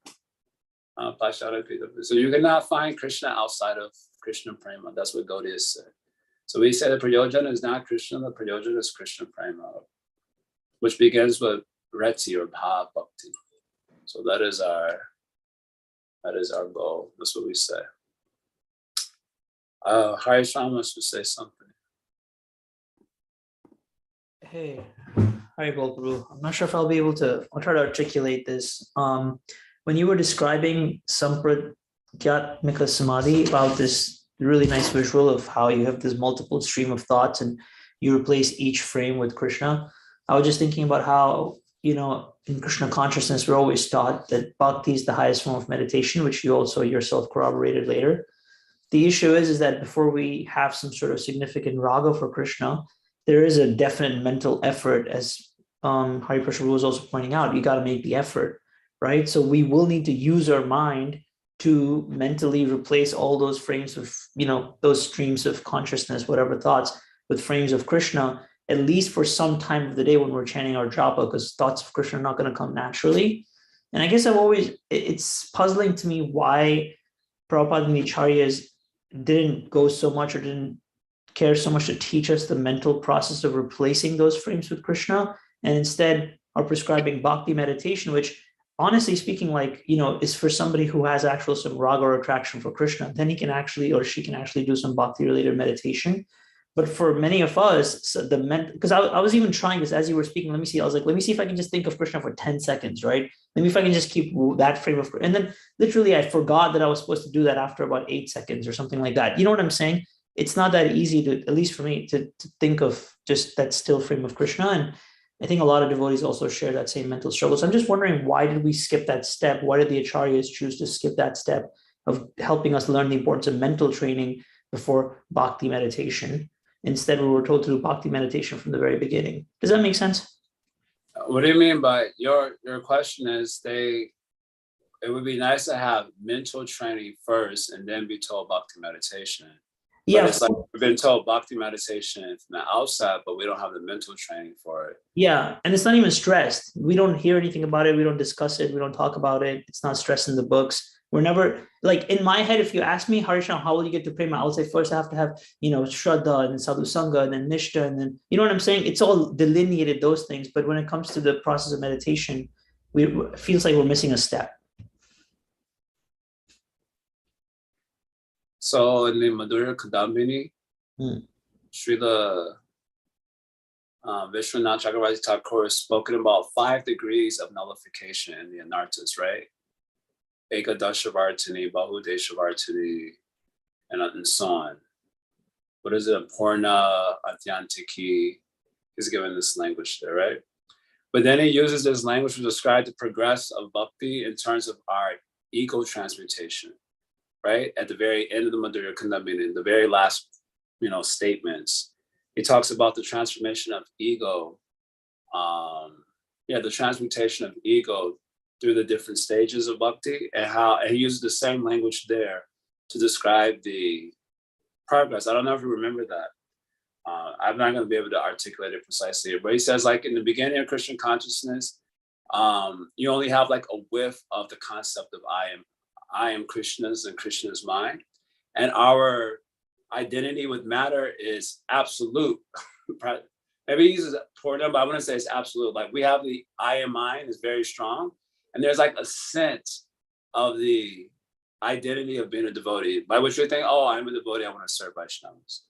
So you cannot find Krishna outside of Krishna Prema. That's what Gaudiya said. So we say the Prayojana is not Krishna, the Prayojana is Krishna Prema, which begins with Reti or Bhav Bhakti. So that is our goal. That's what we say. Harisham wants to say something. Hey, hi, Prabhu. I'm not sure if I'll try to articulate this. When you were describing Sampradhyatmika Samadhi, about this really nice visual of how you have this multiple stream of thoughts and you replace each frame with Krishna, I was just thinking about how, in Krishna consciousness, we're always taught that bhakti is the highest form of meditation, which you also yourself corroborated later. The issue is that before we have some sort of significant raga for Krishna, there is a definite mental effort, as Hari Prabhu was also pointing out. You got to make the effort, right? So we will need to use our mind to mentally replace all those frames of, those streams of consciousness, whatever thoughts, with frames of Krishna, at least for some time of the day when we're chanting our japa, because thoughts of Krishna are not going to come naturally. And I guess it's puzzling to me why Prabhupada and the Acharyas didn't go so much or didn't care so much to teach us the mental process of replacing those frames with Krishna, and instead are prescribing bhakti meditation, which honestly speaking, is for somebody who has some raga or attraction for Krishna. Then he can actually, or she can actually do some bhakti related meditation. But for many of us, so because I was even trying this as you were speaking. Let me see. I was like, let me see if I can just think of Krishna for 10 seconds, right? Let me if I can just keep that frame of, and then literally I forgot that I was supposed to do that after about 8 seconds or something like that. You know what I'm saying? It's not that easy to, at least for me, to think of just that still frame of Krishna. And I think a lot of devotees also share that same mental struggle. So I'm just wondering, why did we skip that step? Why did the acharyas choose to skip that step of helping us learn the importance of mental training before bhakti meditation? Instead, we were told to do bhakti meditation from the very beginning. Does that make sense? What do you mean by your question is it would be nice to have mental training first and then be told bhakti meditation. Yeah. But it's like we've been told bhakti meditation from the outside, but we don't have the mental training for it. Yeah. And it's not even stressed. We don't hear anything about it. We don't discuss it. We don't talk about it. It's not stressed in the books. We're never, like, in my head, if you ask me, Harishan, how will you get to prema? I would say first I have to have, Shraddha and Sadhu Sangha and then Nishta. And then, you know what I'm saying? It's all delineated, those things. But when it comes to the process of meditation, it feels like we're missing a step. So in the Madhurya Kadambini, Srila Vishwanath Chakravarti Thakur has spoken about 5 degrees of nullification in the Anarthas, right? Ekadashavartini, Bahudeshavartini, and so on. What is it? Purna, Atyantiki. He's given this language there, right? But then he uses this language to describe the progress of bhakti in terms of our ego transmutation, right? At the very end of the Madhurya Kandamini, the very last, statements, he talks about the transformation of ego, the transmutation of ego through the different stages of bhakti, and he uses the same language there to describe the progress. I don't know if you remember that. I'm not going to be able to articulate it precisely, but he says, like, in the beginning of Christian consciousness, you only have like a whiff of the concept of I am Krishna's and Krishna's mine. And our identity with matter is absolute. Maybe he uses Purna, but I wouldn't say it's absolute. Like, we have the I am mine is very strong. And there's like a sense of the identity of being a devotee, by which we think, oh, I'm a devotee, I want to serve Vaishnavas.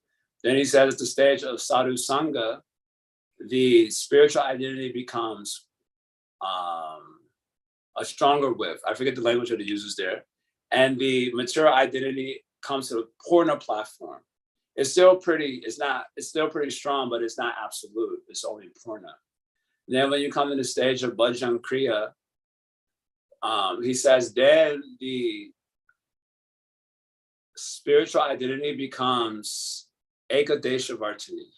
Then he says at the stage of Sadhu Sangha, the spiritual identity becomes a stronger whiff. I forget the language that he uses there. And the material identity comes to the Purna platform. It's still pretty strong, but it's not absolute. It's only Purna. Then when you come to the stage of Bhajan Kriya, he says, then the spiritual identity becomes Ekadesha Vartini.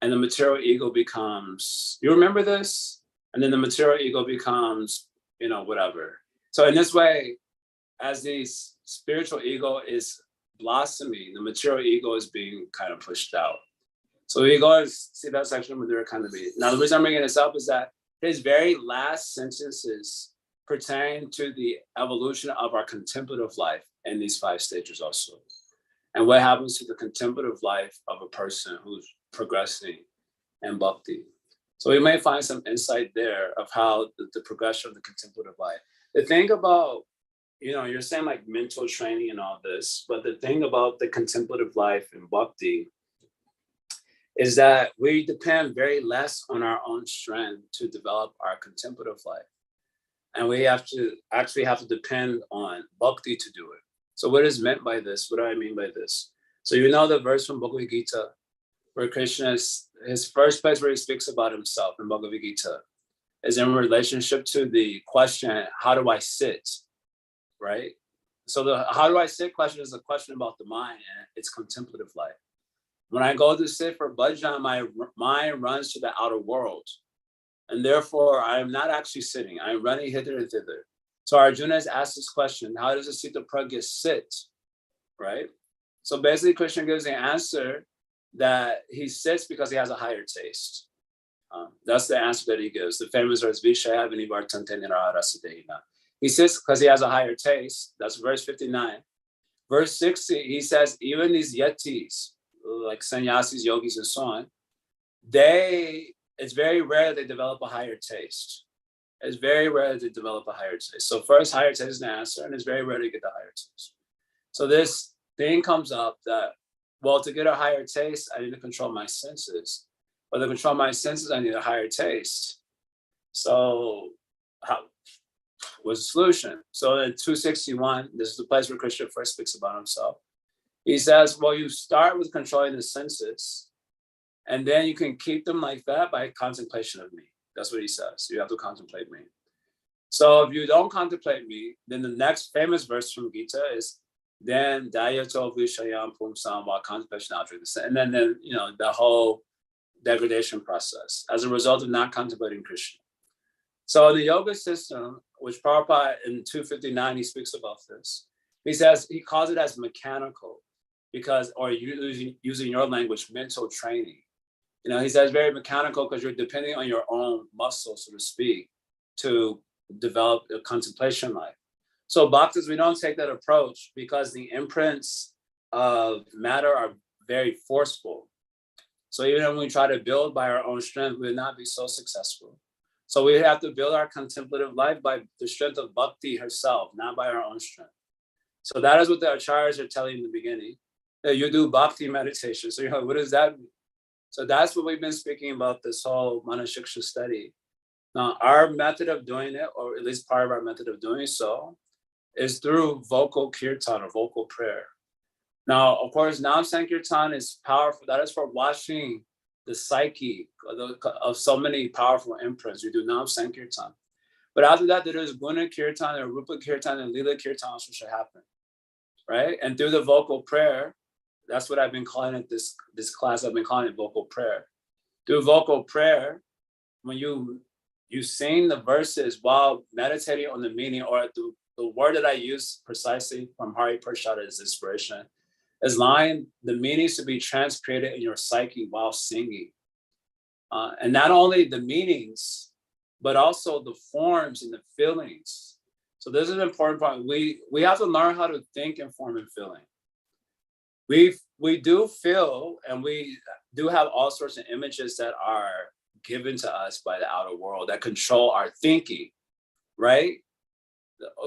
And the material ego becomes, you remember this? And then the material ego becomes, whatever. So in this way, as the spiritual ego is blossoming, the material ego is being kind of pushed out. So we go and see that section of Madhurya Kandamini. Now, the reason I'm bringing this up is that his very last sentences pertain to the evolution of our contemplative life in these 5 stages also. And what happens to the contemplative life of a person who's progressing in bhakti. So we may find some insight there of how the progression of the contemplative life. The thing about, you're saying like mental training and all this, but the thing about the contemplative life in bhakti is that we depend very less on our own strength to develop our contemplative life. And we have to depend on bhakti to do it. So what is meant by this? What do I mean by this? So the verse from Bhagavad Gita, where Krishna is, his first place where he speaks about himself in Bhagavad Gita is in relationship to the question, how do I sit, right? So the how do I sit question is a question about the mind and its contemplative life. When I go to sit for bhajan, my mind runs to the outer world. And therefore, I am not actually sitting. I am running hither and thither. So Arjuna has asked this question, how does a Sita Pragya sit, right? So basically, Krishna gives the answer that he sits because he has a higher taste. That's the answer that he gives. The famous verse, Vishaya Vinivartante Nirarasadehina. He sits because he has a higher taste. That's verse 59. Verse 60, he says, even these yetis, like sannyasis, yogis, and so on, it's very rare they develop a higher taste. It's very rare to develop a higher taste. So first, higher taste is the answer, and it's very rare to get the higher taste. So this thing comes up that Well, to get a higher taste, I need to control my senses. But to control my senses, I need a higher taste. So what's the solution? So in 261, this is the place where Krishna first speaks about himself. He says, well, you start with controlling the senses, and then you can keep them like that by contemplation of me. That's what he says. You have to contemplate me. So if you don't contemplate me, then the next famous verse from Gita is, then Jaya to Vishayam Pumsam wa contemplation and then the whole degradation process as a result of not contemplating Krishna. So in the yoga system, which Prabhupada in 259, he speaks about this. He calls it as mechanical because, or using your language, mental training. He says very mechanical because you're depending on your own muscles, so to speak, to develop a contemplation life. So bhaktas, we don't take that approach because the imprints of matter are very forceful. So even when we try to build by our own strength, we will not be so successful. So we have to build our contemplative life by the strength of bhakti herself, not by our own strength. So that is what the acharyas are telling in the beginning, that you do bhakti meditation. So you're like, what does that mean? So that's what we've been speaking about this whole Manashiksha study. Now, our method of doing it, or at least part of our method of doing so, is through vocal kirtan or vocal prayer. Now, of course, Nam Sankirtan is powerful. That is for washing the psyche of so many powerful imprints. You do Nam Sankirtan. But after that, there is Guna Kirtan or Rupa Kirtan and Lila Kirtan also should happen, right? And through the vocal prayer, that's what I've been calling it, this class, I've been calling it vocal prayer. Through vocal prayer, when you sing the verses while meditating on the meaning, or the word that I use precisely from Hari Prasad as inspiration, is allowing the meanings to be transcreated in your psyche while singing. And not only the meanings, but also the forms and the feelings. So this is an important point. We have to learn how to think in form and feeling. We do feel, and we do have all sorts of images that are given to us by the outer world that control our thinking, right?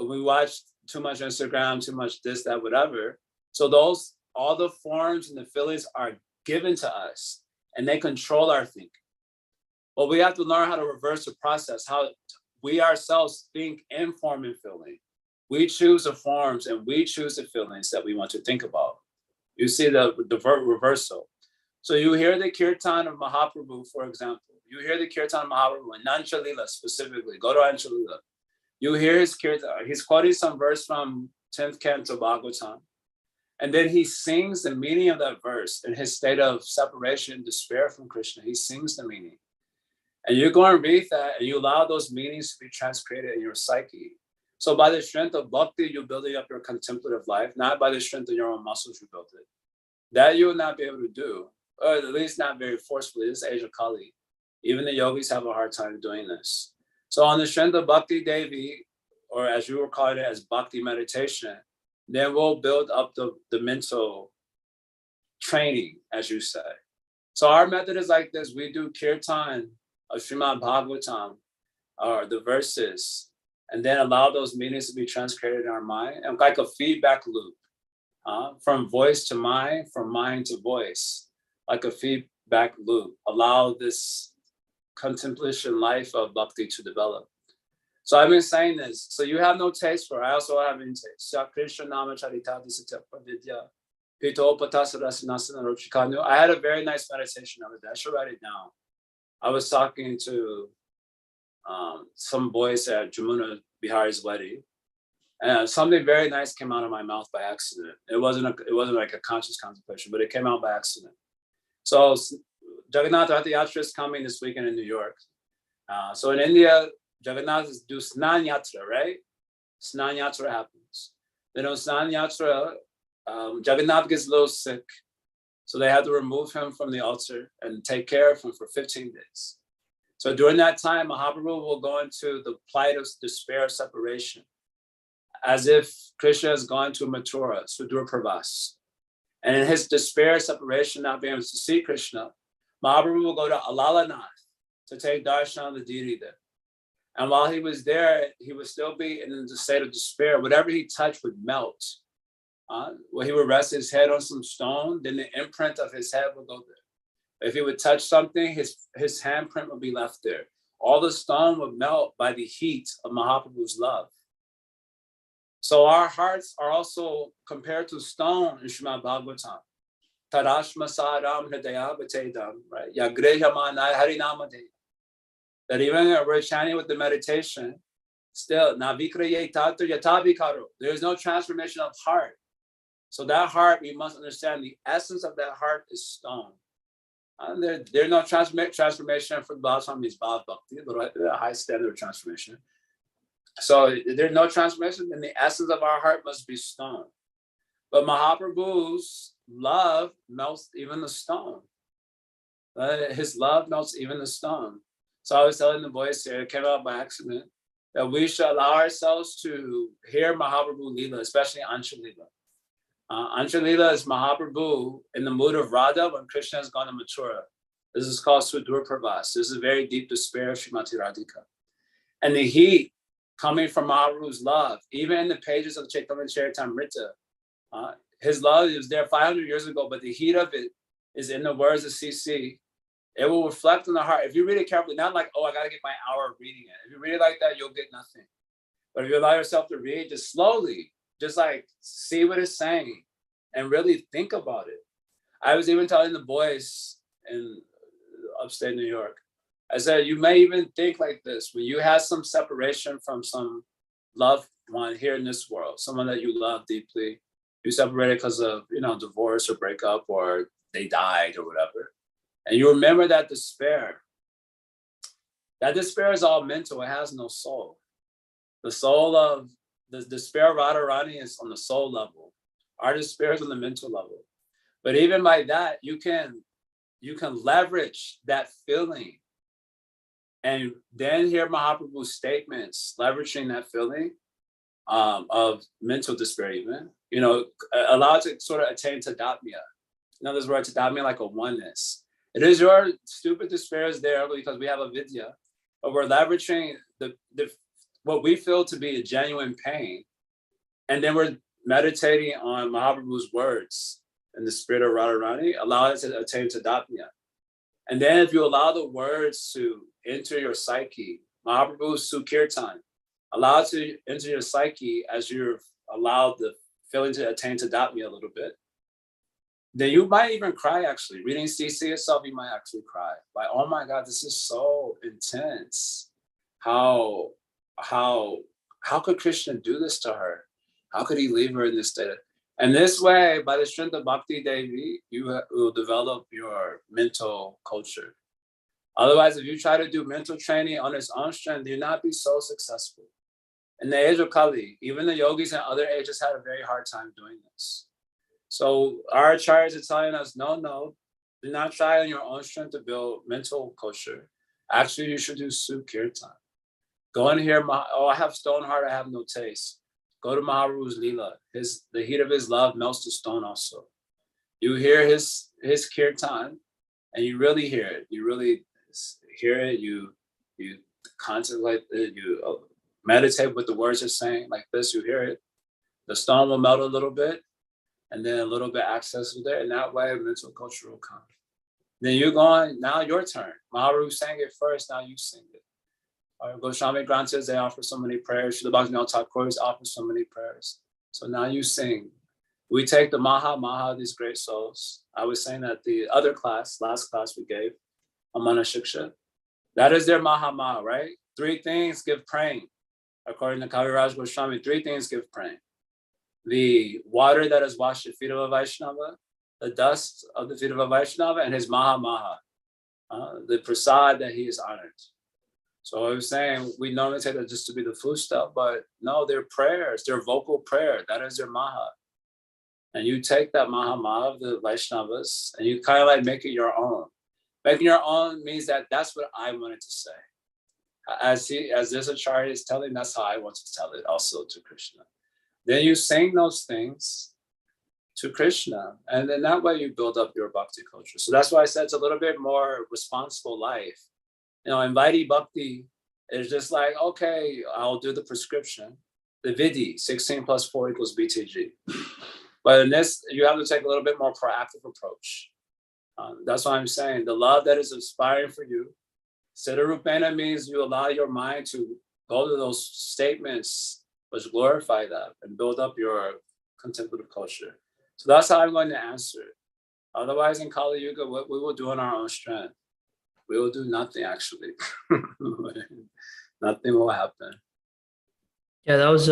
We watch too much Instagram, too much this, that, whatever. So all the forms and the feelings are given to us and they control our thinking. But we have to learn how to reverse the process, how we ourselves think in form and feeling. We choose the forms and we choose the feelings that we want to think about. You see the reversal. So you hear the kirtan of Mahaprabhu, for example. You hear the kirtan of Mahaprabhu in Nanchalila specifically. Go to Nanchalila. You hear his kirtan. He's quoting some verse from 10th canto Bhagavatam. And then he sings the meaning of that verse in his state of separation, despair from Krishna. He sings the meaning. And you go and read that and you allow those meanings to be transcreated in your psyche. So by the strength of bhakti, you're building up your contemplative life, not by the strength of your own muscles you built it. That you will not be able to do, or at least not very forcefully. This is Asia Kali. Even the yogis have a hard time doing this. So on the strength of Bhakti Devi, or as you were calling it as Bhakti meditation, then we'll build up the mental training, as you say. So our method is like this. We do kirtan of Srimad Bhagavatam, or the verses, and then allow those meanings to be transcreated in our mind, and like a feedback loop, from voice to mind, from mind to voice, like a feedback loop. Allow this contemplation life of bhakti to develop. So I've been saying this. So you have no taste for it. I also have no taste. I had a very nice meditation over there. I should write it down. I was talking to some boys at Jamuna Bihari's wedding, and something very nice came out of my mouth by accident. It wasn't like a conscious contemplation, but it came out by accident. So Jagannath Rath Yatra is coming this weekend in New York. So in India, Jagannath do Snan Yatra, right? Snan Yatra happens. Then on Snan Yatra, Jagannath gets a little sick. So they had to remove him from the altar and take care of him for 15 days. So during that time, Mahaprabhu will go into the plight of despair, separation, as if Krishna has gone to Mathura, Sudur Pravas. And in his despair, separation, not being able to see Krishna, Mahaprabhu will go to Alalanath to take darshan of the deity there. And while he was there, he would still be in the state of despair. Whatever he touched would melt. Where he would rest his head on some stone, then the imprint of his head would go there. If he would touch something, his handprint would be left there. All the stone would melt by the heat of Mahaprabhu's love. So our hearts are also compared to stone in Srimad Bhagavatam. Tadashma sadam hridaya batedam, right? Yagrehamanai harinamadeya. That even if we're chanting with the meditation, still, navikraye tatu yatabikaro. There is no transformation of heart. So that heart, we must understand the essence of that heart is stone. There's no transformation for Bhagavatam is Bhav Bhakti, a high standard of transformation. So there's no transformation, then the essence of our heart must be stone. But Mahaprabhu's love melts even the stone. His love melts even the stone. So I was telling the boys here, it came out by accident, that we should allow ourselves to hear Mahaprabhu Leela, especially Ansha Leela. Ansha Leela is Mahaprabhu in the mood of Radha when Krishna has gone to Mathura. This is called Sudur Pravas. This is a very deep despair of Srimati Radhika. And the heat coming from Mahaprabhu's love, even in the pages of Chaitanya Charitamrita, his love was there 500 years ago, but the heat of it is in the words of CC. It will reflect on the heart. If you read it carefully, not like, oh, I got to get my hour of reading it. If you read it like that, you'll get nothing. But if you allow yourself to read, just slowly, just like see what it's saying and really think about it. I was even telling the boys in upstate New York, I said, you may even think like this, when you have some separation from some loved one here in this world, someone that you love deeply, you separated because of, divorce or breakup, or they died or whatever. And you remember that despair. That despair is all mental. It has no soul. The soul of the despair of Radharani is on the soul level. Our despair is on the mental level. But even by that, you can leverage that feeling and then hear Mahaprabhu's statements, leveraging that feeling of mental despair even, allow it to sort of attain Tadatmya. In other words, Tadatmya like a oneness. It is your stupid despair is there because we have a vidya, but we're leveraging the what we feel to be a genuine pain, and then we're meditating on Mahaprabhu's words in the spirit of Radharani, allow it to attain Tadatmya. And then if you allow the words to enter your psyche, Mahaprabhu's Sukirtan, allow it to enter your psyche as you're allowed the feeling to attain Tadatmya a little bit. Then you might even cry, actually. Reading CC itself, you might actually cry. Like, oh my God, this is so intense. How could Krishna do this to her? How could he leave her in this state? And this way, by the strength of Bhakti Devi, you will develop your mental culture. Otherwise, if you try to do mental training on its own strength, you'll not be so successful. In the age of Kali, even the yogis and other ages had a very hard time doing this. So our acharyas are telling us, no, do not try on your own strength to build mental culture. Actually, you should do Sukirtan. Go in here, I have stone heart, I have no taste. Go to Mahaprabhu's Leela. The heat of his love melts the stone also. You hear his kirtan, and you really hear it. You really hear it. You contemplate it. You meditate with the words it's saying like this. You hear it. The stone will melt a little bit, and then a little bit access there, and that way mental culture will come. Then you're going, now your turn. Mahaprabhu sang it first, now you sing it. Goswami Granthas, they offer so many prayers. Srila Bhaktivinoda Thakur offers so many prayers. So now you sing. We take the Maha, these great souls. I was saying that the other class, last class we gave, Amana Shiksha, that is their Maha, right? 3 things give praying. According to Kaviraj Goswami, 3 things give praying. The water that has washed the feet of a Vaishnava, the dust of the feet of a Vaishnava, and his Maha, the prasad that he is honored. So I was saying, we normally take that just to be the food stuff, but no, they're prayers, they're vocal prayer. That is their Maha. And you take that Maha of the Vaishnavas and you kind of like make it your own. Making your own means that that's what I wanted to say. As this Acharya is telling, that's how I want to tell it also to Krishna. Then you sing those things to Krishna, and then that way you build up your bhakti culture. So that's why I said it's a little bit more responsible life. In Vaidhi Bhakti is just like, okay, I'll do the prescription. The Vidhi, 16 plus 4 equals BTG. But in this, you have to take a little bit more proactive approach. That's why I'm saying the love that is inspiring for you, Siddharupena means you allow your mind to go to those statements which glorify that and build up your contemplative culture. So that's how I'm going to answer it. Otherwise, in Kali Yuga, what we will do in our own strength, we will do nothing actually. Nothing will happen. Yeah, that was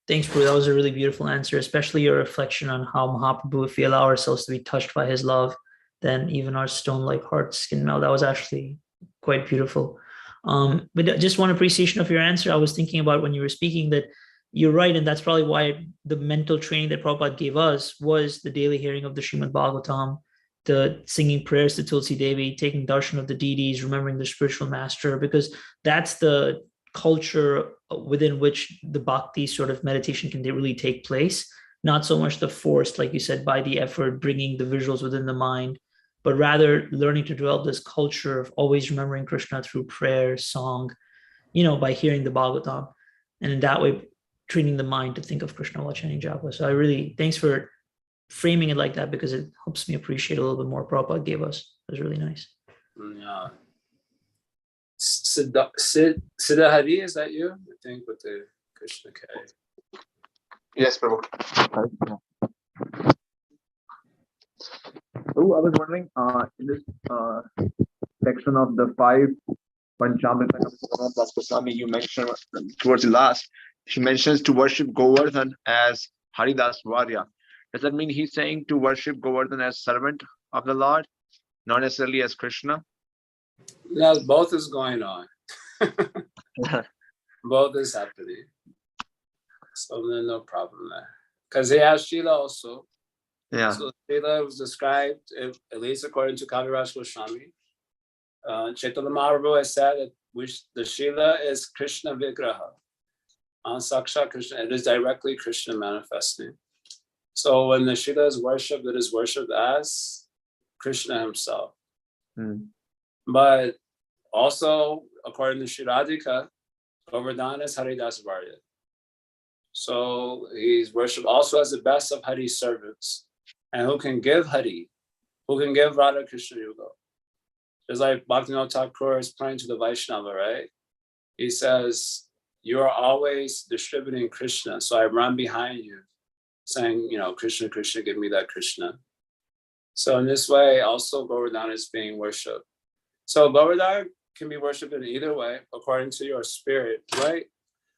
thanks, Prabhu. That was a really beautiful answer, especially your reflection on how Mahaprabhu, if we allow ourselves to be touched by his love, then even our stone-like hearts can melt. That was actually quite beautiful. But just one appreciation of your answer. I was thinking about when you were speaking that you're right, and that's probably why the mental training that Prabhupada gave us was the daily hearing of the Srimad Bhagavatam, the singing prayers to Tulsi Devi, taking darshan of the deities, remembering the spiritual master, because that's the culture within which the bhakti sort of meditation can really take place. Not so much the forced, like you said, by the effort, bringing the visuals within the mind, but rather learning to develop this culture of always remembering Krishna through prayer, song, by hearing the Bhagavatam. And in that way, training the mind to think of Krishna while chanting japa. So thanks for framing it like that, because it helps me appreciate a little bit more Prabhupada gave us. It was really nice. Yeah. Siddhahari, is that you? I think with the Krishna K. Yes, Prabhu. Prabhu, I was wondering, in this section of the 5 Panchamrita of Goswami, you mentioned towards the last, she mentions to worship Govardhan as Haridas Varya. Does that mean he's saying to worship Govardhan as servant of the Lord, not necessarily as Krishna? Yeah, both is going on. Both is happening. So there's no problem there. Because he has Shila also. Yeah. So Shila was described, at least according to Kaviraj Goswami. Chaitanya Mahaprabhu has said that the Shila is Krishna Vigraha. On Saksha Krishna, it is directly Krishna manifesting. So when the Shila is worshipped, it is worshipped as Krishna himself. But also, according to Sri Radhika, Govardhan is Haridas Varya. So he's worshipped also as the best of Hari's servants. And who can give Hari, who can give Radha Krishna Yuga. Just like Bhaktivinoda Thakur is praying to the Vaishnava, right? He says, you are always distributing Krishna. So I run behind you saying, Krishna, Krishna, give me that Krishna. So in this way, also Govardhan is being worshipped. So Govardhan can be worshipped in either way, according to your spirit, right?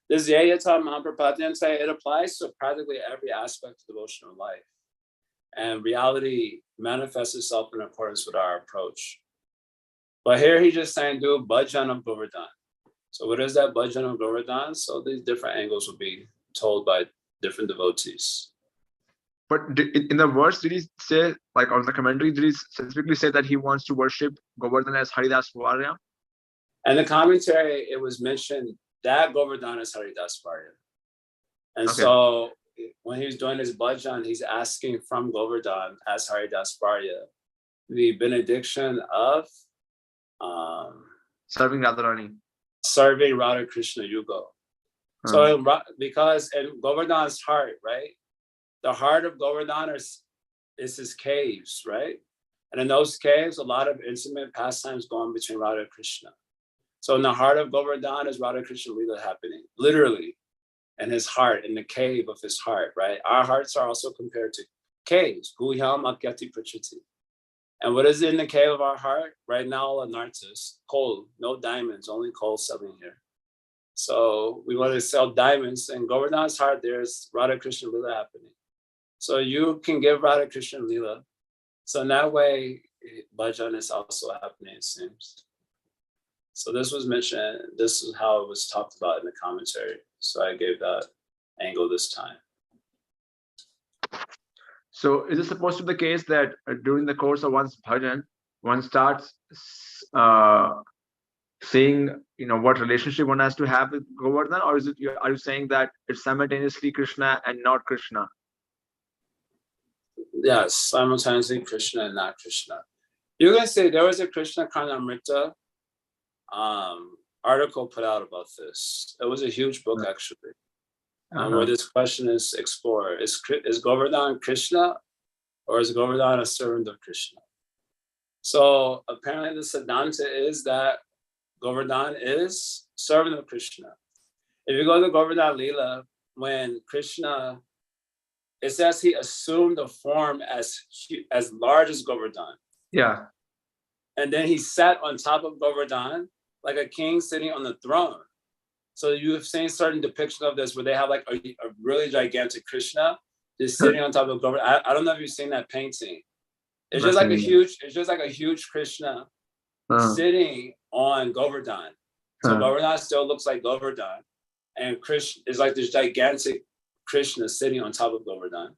This Yayata Mahaprabhu say it applies to practically every aspect of devotional life. And reality manifests itself in accordance with our approach. But here he's just saying, do bhajan of Govardhan. So what is that bhajan of Govardhan? So these different angles will be told by different devotees. But in the verse, did he say, like on the commentary, did he specifically say that he wants to worship Govardhan as Haridas Varya? And the commentary, it was mentioned that Govardhan is Haridas Varya. And so when he was doing his bhajan, he's asking from Govardhan as Haridas Varya the benediction of serving Radharani. Serving Radha Krishna Yuga. So because in Govardhan's heart, right? The heart of Govardhan is his caves, right? And in those caves, a lot of intimate pastimes going between Radha and Krishna. So in the heart of Govardhan is Radha Krishna Lila happening, literally, in his heart, in the cave of his heart, right? Our hearts are also compared to caves. Guhyam Akyati Prachati. And what is in the cave of our heart? Right now, anarthas, coal, no diamonds, only coal selling here. So we want to sell diamonds. In Govardhan's heart, there's Radha Krishna Lila happening. So you can give Radha Krishna Lila. So in that way, bhajan is also happening, it seems. So this was mentioned, this is how it was talked about in the commentary. So I gave that angle this time. So is it supposed to be the case that during the course of one's bhajan, one starts saying, what relationship one has to have with Govardhan? Or are you saying that it's simultaneously Krishna and not Krishna? Yes, simultaneously Krishna and not Krishna. You can say there was a Krishna Karnamrita article put out about this. It was a huge book, actually. where this question is explored. Is Govardhan Krishna, or is Govardhan a servant of Krishna? So apparently the Siddhanta is that Govardhan is servant of Krishna. If you go to Govardhan Leela, when Krishna, it says he assumed a form as large as Govardhan. Yeah. And then he sat on top of Govardhan like a king sitting on the throne. So you have seen certain depictions of this where they have like a really gigantic Krishna just sitting on top of Govardhan. I don't know if you've seen that painting. It's just like a huge Krishna sitting on Govardhan. So Govardhan still looks like Govardhan, and Krishna is like this gigantic Krishna sitting on top of Govardhan.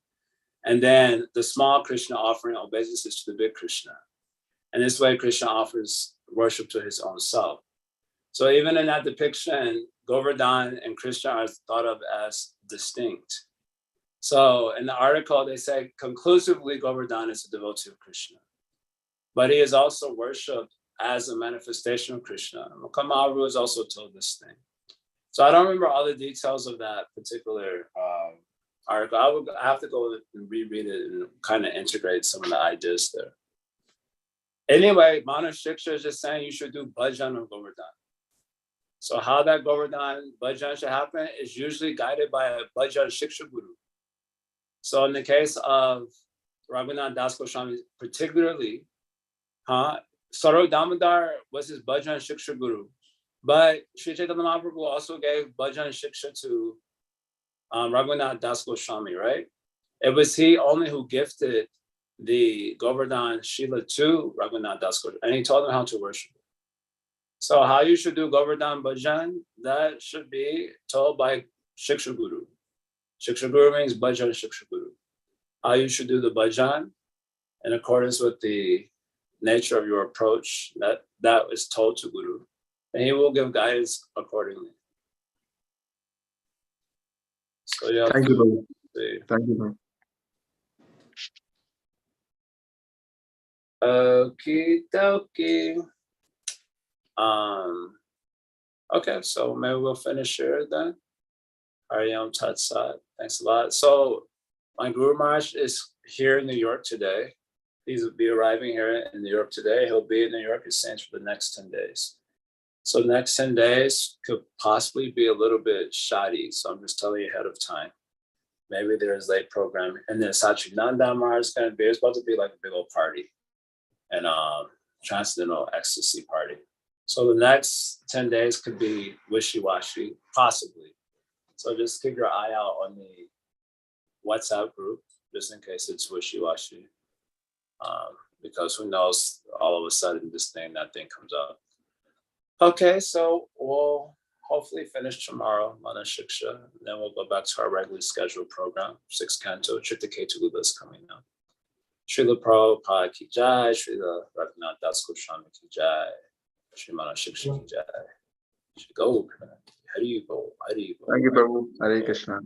And then the small Krishna offering obeisances to the big Krishna. And this way Krishna offers worship to his own self. So even in that depiction, Govardhan and Krishna are thought of as distinct. So in the article, they say conclusively Govardhan is a devotee of Krishna, but he is also worshipped as a manifestation of Krishna. Mahaprabhu is also told this thing. So I don't remember all the details of that particular article. I have to go and reread it and kind of integrate some of the ideas there. Anyway, Manu Shiksha is just saying you should do bhajan of Govardhan. So how that Govardhan bhajan should happen is usually guided by a bhajan Shiksha Guru. So in the case of Raghunath Das Goswami particularly, Saroj Damodar was his bhajan Shiksha Guru. But Sri Chaitanya Mahaprabhu also gave bhajan Shiksha to Raghunath Das Goswami, right? It was he only who gifted the Govardhan Shila to Raghunath Das Goswami, and he told him how to worship it. So how you should do Govardhan bhajan, that should be told by Shiksha Guru. Shiksha Guru means bhajan Shiksha Guru. How you should do the bhajan in accordance with the nature of your approach, that is told to Guru. And he will give guidance accordingly. So you have Thank you, Prabhu. see. Thank you, Prabhu. Okie dokie. Okay, so maybe we'll finish here then. Hariyam Tat Sat. Thanks a lot. So my Guru Maharaj is here in New York today. He's be arriving here in New York today. He'll be in New York, it seems, for the next 10 days. So the next 10 days could possibly be a little bit shoddy. So I'm just telling you ahead of time. Maybe there's late programming. And then Satchidananda Maharaj is going to be, it's supposed to be like a big old party. And transcendental ecstasy party. So the next 10 days could be wishy-washy, possibly. So just keep your eye out on the WhatsApp group, just in case it's wishy-washy. Because who knows, all of a sudden that thing comes up. Okay, so we'll hopefully finish tomorrow, Mana Shiksha, and then we'll go back to our regularly scheduled program, 6th Canto, Triptike Luba is coming up. Srila Prabhupada ki jai, Srila Raghunath Das Goswami ki jai, Sri Mana Shiksha ki jai. Shri Go, Hari Bo, Hari Bo. Thank you, Prabhu. Hare Krishna.